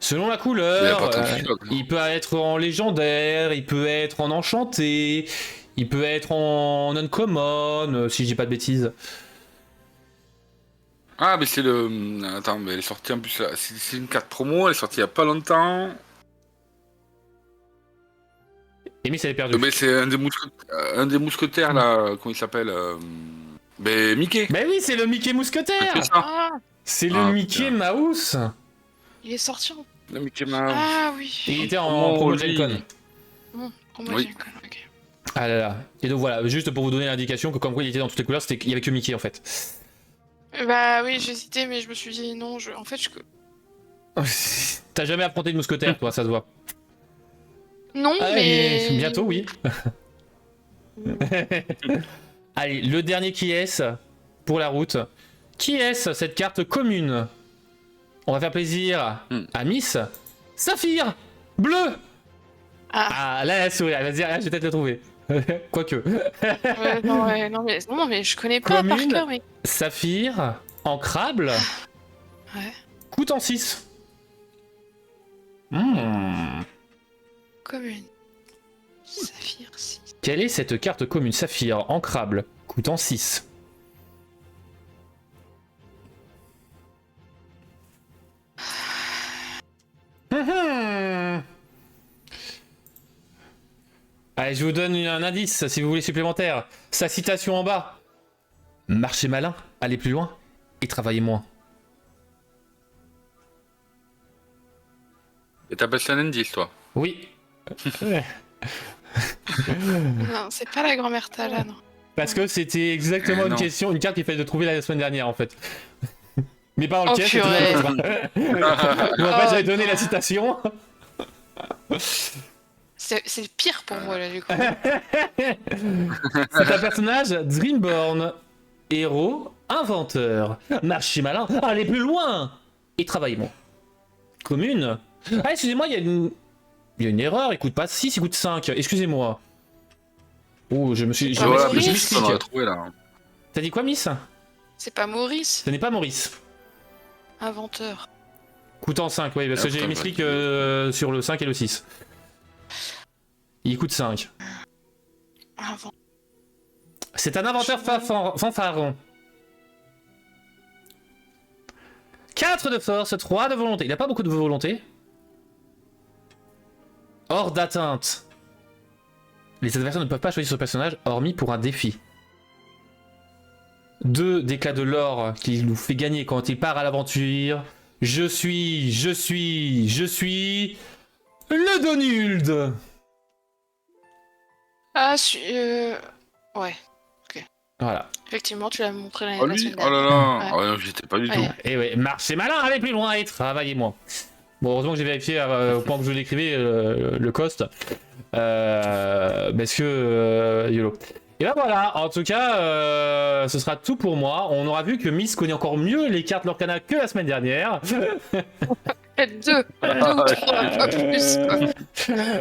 Selon la couleur, il peut être en légendaire, il peut être en enchanté, il peut être en uncommon, si je dis pas de bêtises. Ah, mais c'est le. Attends, mais elle est sortie en plus. C'est une carte promo, elle est sortie il y a pas longtemps. Et mais ça est perdu. Mais c'est un des mousquetaires là, comment il s'appelle Mais Mickey. Mais oui, c'est le Mickey Mousquetaire. C'est ça. Ah, C'est le Mickey Mouse. il est sorti en... Le Mickey Mouse. Ah oui. Il était en promo Gen Con. En mode Oui. Gen Con, ok. Ah là là. Et donc voilà, juste pour vous donner l'indication que comme quoi il était dans toutes les couleurs, il y avait que Mickey en fait. Bah oui, j'hésitais, mais je me suis dit non, en fait, T'as jamais affronté de mousquetaire, toi, ça se voit. non, Ah, mais... bientôt, oui. Allez, le dernier qui est pour la route. Qui est cette carte commune? On va faire plaisir à Miss. Saphir bleu. Ah, là, elle sourit, elle va se dire, ah, je vais peut-être le trouver. Quoique. non, mais je connais pas par cœur, mais... Saphir, ancrable. Ouais. Coûte en 6. Commune. Saphir 6. Quelle est cette carte commune? Saphir, ancrable, coûtant 6. Allez, je vous donne un indice si vous voulez supplémentaire. Sa citation en bas. Marchez malin, allez plus loin et travaillez moins. Et t'appelles ça un indice, toi? Oui. Non, c'est pas la grand-mère Tala, non. Parce que c'était exactement une question, une carte qu'il fallait de trouver la semaine dernière en fait. Mais pas en le piège, purée. Bon, après, j'avais donné la citation. C'est pire pour moi là du coup. C'est un personnage Dreamborn. Héros, inventeur. Marchez malin, allez plus loin et travaillez moins. Commune. Ah, excusez-moi, il y a une erreur, il coûte pas 6, il coûte 5. Excusez-moi. Oh, je me suis... Ah, voilà, mais Maurice. c'est ce qu'on a trouvé là. T'as dit quoi, Miss? C'est pas Maurice, Ce n'est pas Maurice. inventeur. Coûtant 5, oui, parce Ah, que j'ai putain, mis j'aurais clic sur le 5 et le 6. Il coûte 5. Invent- C'est un inventeur fanfaron. 4 de force, 3 de volonté. Il a pas beaucoup de volonté. Hors d'atteinte. Les adversaires ne peuvent pas choisir ce personnage, hormis pour un défi. 2 d'éclat de l'or qui nous fait gagner quand il part à l'aventure. Je suis le Donald. Ah, ouais, Voilà. effectivement, tu l'as montré la Oh la lui, semaine oh là dernière. là, Ouais. ah ouais, non, j'étais pas du Ouais. tout. Et ouais, marchez malin, allez plus loin et travaillez moins. Bon, heureusement que j'ai vérifié au point que je l'écrivais le cost. Parce que YOLO. Et ben voilà, en tout cas, ce sera tout pour moi. On aura vu que Miss connaît encore mieux les cartes Lorcana que la semaine dernière. Peut-être deux ou trois, pas plus. Quoi.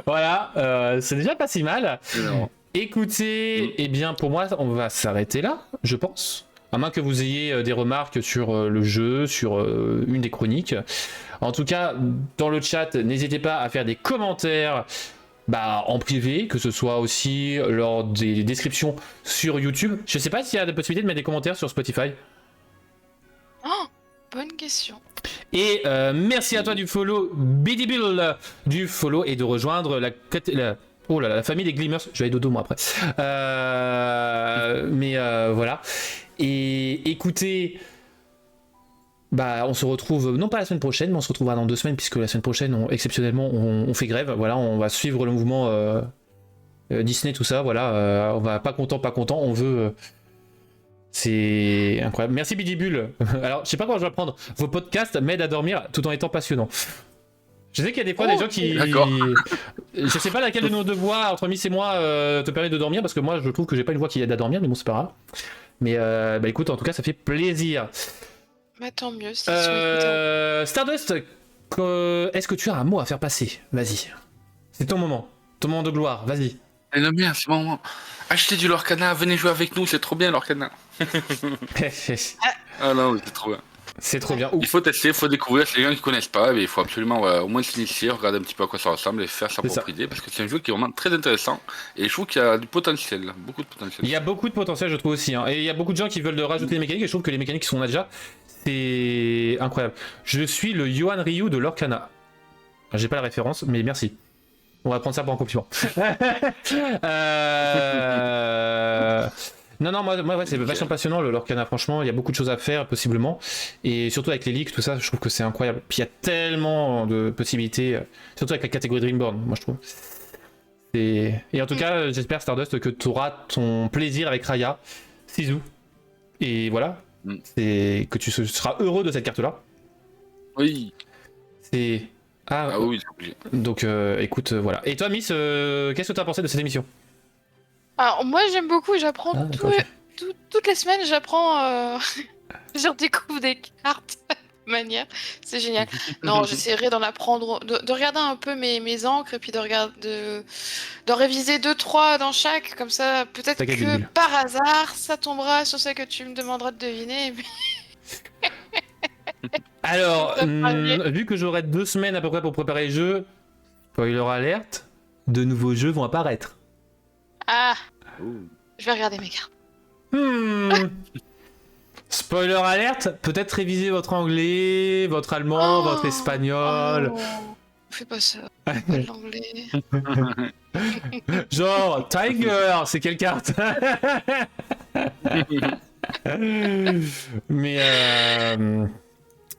Voilà, c'est déjà pas si mal. Non. Écoutez, eh bien pour moi, on va s'arrêter là, je pense. À moins que vous ayez des remarques sur le jeu, sur une des chroniques. En tout cas, dans le chat, n'hésitez pas à faire des commentaires en privé, que ce soit aussi lors des descriptions sur YouTube. Je sais pas s'il y a la possibilité de mettre des commentaires sur Spotify. Oh, bonne question. Et merci à toi du follow, BDBill du follow et de rejoindre oh là là, la famille des Glimmers. Je vais aller dodo moi après. Voilà. Et écoutez, on se retrouve non pas la semaine prochaine, mais on se retrouvera dans 2 semaines puisque la semaine prochaine, exceptionnellement, on fait grève. Voilà, on va suivre le mouvement Disney, tout ça. Voilà, on va pas content, on veut. C'est incroyable. Merci Bidibull. Alors, je sais pas comment je vais prendre. Vos podcasts m'aident à dormir tout en étant passionnants. Je sais qu'il y a des fois des gens qui. D'accord. Je sais pas laquelle de nos deux voix entre Miss et moi te permet de dormir parce que moi je trouve que j'ai pas une voix qui aide à dormir, mais bon, c'est pas grave. Mais écoute, en tout cas, ça fait plaisir. Bah, tant mieux si tu écoutes. Stardust, est-ce que tu as un mot à faire passer? Vas-y. C'est ton moment de gloire, vas-y. Et non, bien, c'est bon. Achetez du Lorcana, venez jouer avec nous, c'est trop bien Lorcana. Ah non, c'est trop bien. C'est trop bien. Il faut tester, il faut découvrir. C'est les gens qui connaissent pas, mais il faut absolument au moins s'initier, regarder un petit peu à quoi ça ressemble et faire sa C'est propre ça. idée parce que c'est un jeu qui est vraiment très intéressant et je trouve qu'il y a du potentiel, beaucoup de potentiel. Il y a beaucoup de potentiel, je trouve aussi. Hein. Et il y a beaucoup de gens qui veulent rajouter des mécaniques et je trouve que les mécaniques qui sont là déjà, c'est incroyable. Je suis le Yohan Ryu de Lorcana. J'ai pas la référence, mais merci. On va prendre ça pour un compliment. Non, moi ouais, c'est vachement passionnant le Lorcana, franchement. Il y a beaucoup de choses à faire, possiblement. Et surtout avec les leaks, tout ça, je trouve que c'est incroyable. Puis il y a tellement de possibilités, surtout avec la catégorie Dreamborn, moi je trouve. Et en tout cas, j'espère, Stardust, que tu auras ton plaisir avec Raya, Sizu. Et voilà. C'est que tu seras heureux de cette carte-là. Oui. C'est. Ah oui, c'est obligé. Donc écoute, voilà. Et toi, Miss, qu'est-ce que tu as pensé de cette émission? Alors, moi j'aime beaucoup, j'apprends Ah, d'accord, toutes les semaines, j'apprends. Je redécouvre des cartes de manière. C'est génial. Non, j'essaierai d'en apprendre, de regarder un peu mes encres et puis de réviser 2-3 dans chaque. Comme ça, peut-être T'inquiète, que Bill. par hasard, ça tombera sur celle que tu me demanderas de deviner. Et puis... Alors, Préparer. vu que j'aurai 2 semaines à peu près pour préparer les jeux, spoiler alerte, de nouveaux jeux vont apparaître. Ah, Ouh. je vais regarder mes cartes. Spoiler alerte, peut-être réviser votre anglais, votre allemand, Oh. votre espagnol. Oh, fais pas ça. Pas de l'anglais. Genre, Tiger, c'est quelle carte? Mais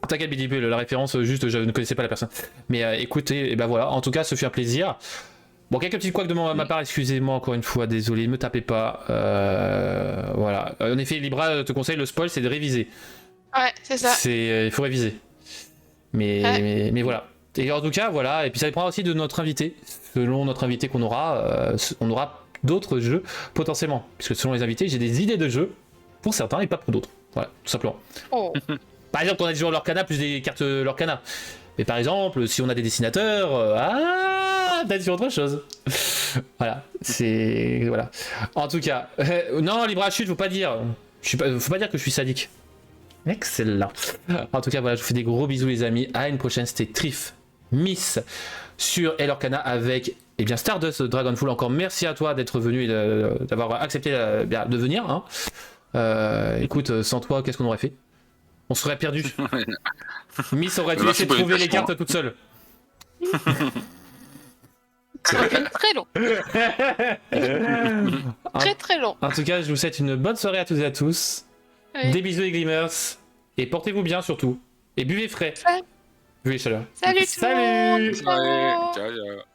t'inquiète, BDP, la référence, juste, je ne connaissais pas la personne. Mais écoutez, et ben voilà, en tout cas, ce fut un plaisir. Bon, quelques petites couacs de ma part, excusez-moi encore une fois, désolé, me tapez pas. Voilà. En effet, Libra te conseille le spoil, c'est de réviser. Ouais, c'est ça. Il faut réviser. Mais voilà. Et en tout cas, voilà. Et puis ça dépendra aussi de notre invité. Selon notre invité qu'on aura, on aura d'autres jeux potentiellement. Puisque selon les invités, j'ai des idées de jeux pour certains et pas pour d'autres. Voilà, tout simplement. Oh. Par exemple, on a des joueurs Lorcana plus des cartes Lorcana. Mais par exemple, si on a des dessinateurs, peut-être sur autre chose. Voilà, c'est voilà. En tout cas, non, libre à chute, faut pas dire. Faut pas dire que je suis sadique. Excellent. En tout cas, voilà, je vous fais des gros bisous les amis. À une prochaine, c'était Trif Miss sur Lorcana avec Stardust Dragonfall. Encore merci à toi d'être venu et d'avoir accepté de venir. Hein. Écoute, sans toi, qu'est-ce qu'on aurait fait? On serait perdu. Miss aurait dû essayer de trouver les cartes toute seule. Très long. Très long. En tout cas, je vous souhaite une bonne soirée à toutes et à tous. Oui. Des bisous les Glimmers. Et portez-vous bien surtout. Et buvez frais. Salut. Buvez chaleur. Salut tout le monde. Ciao, ciao.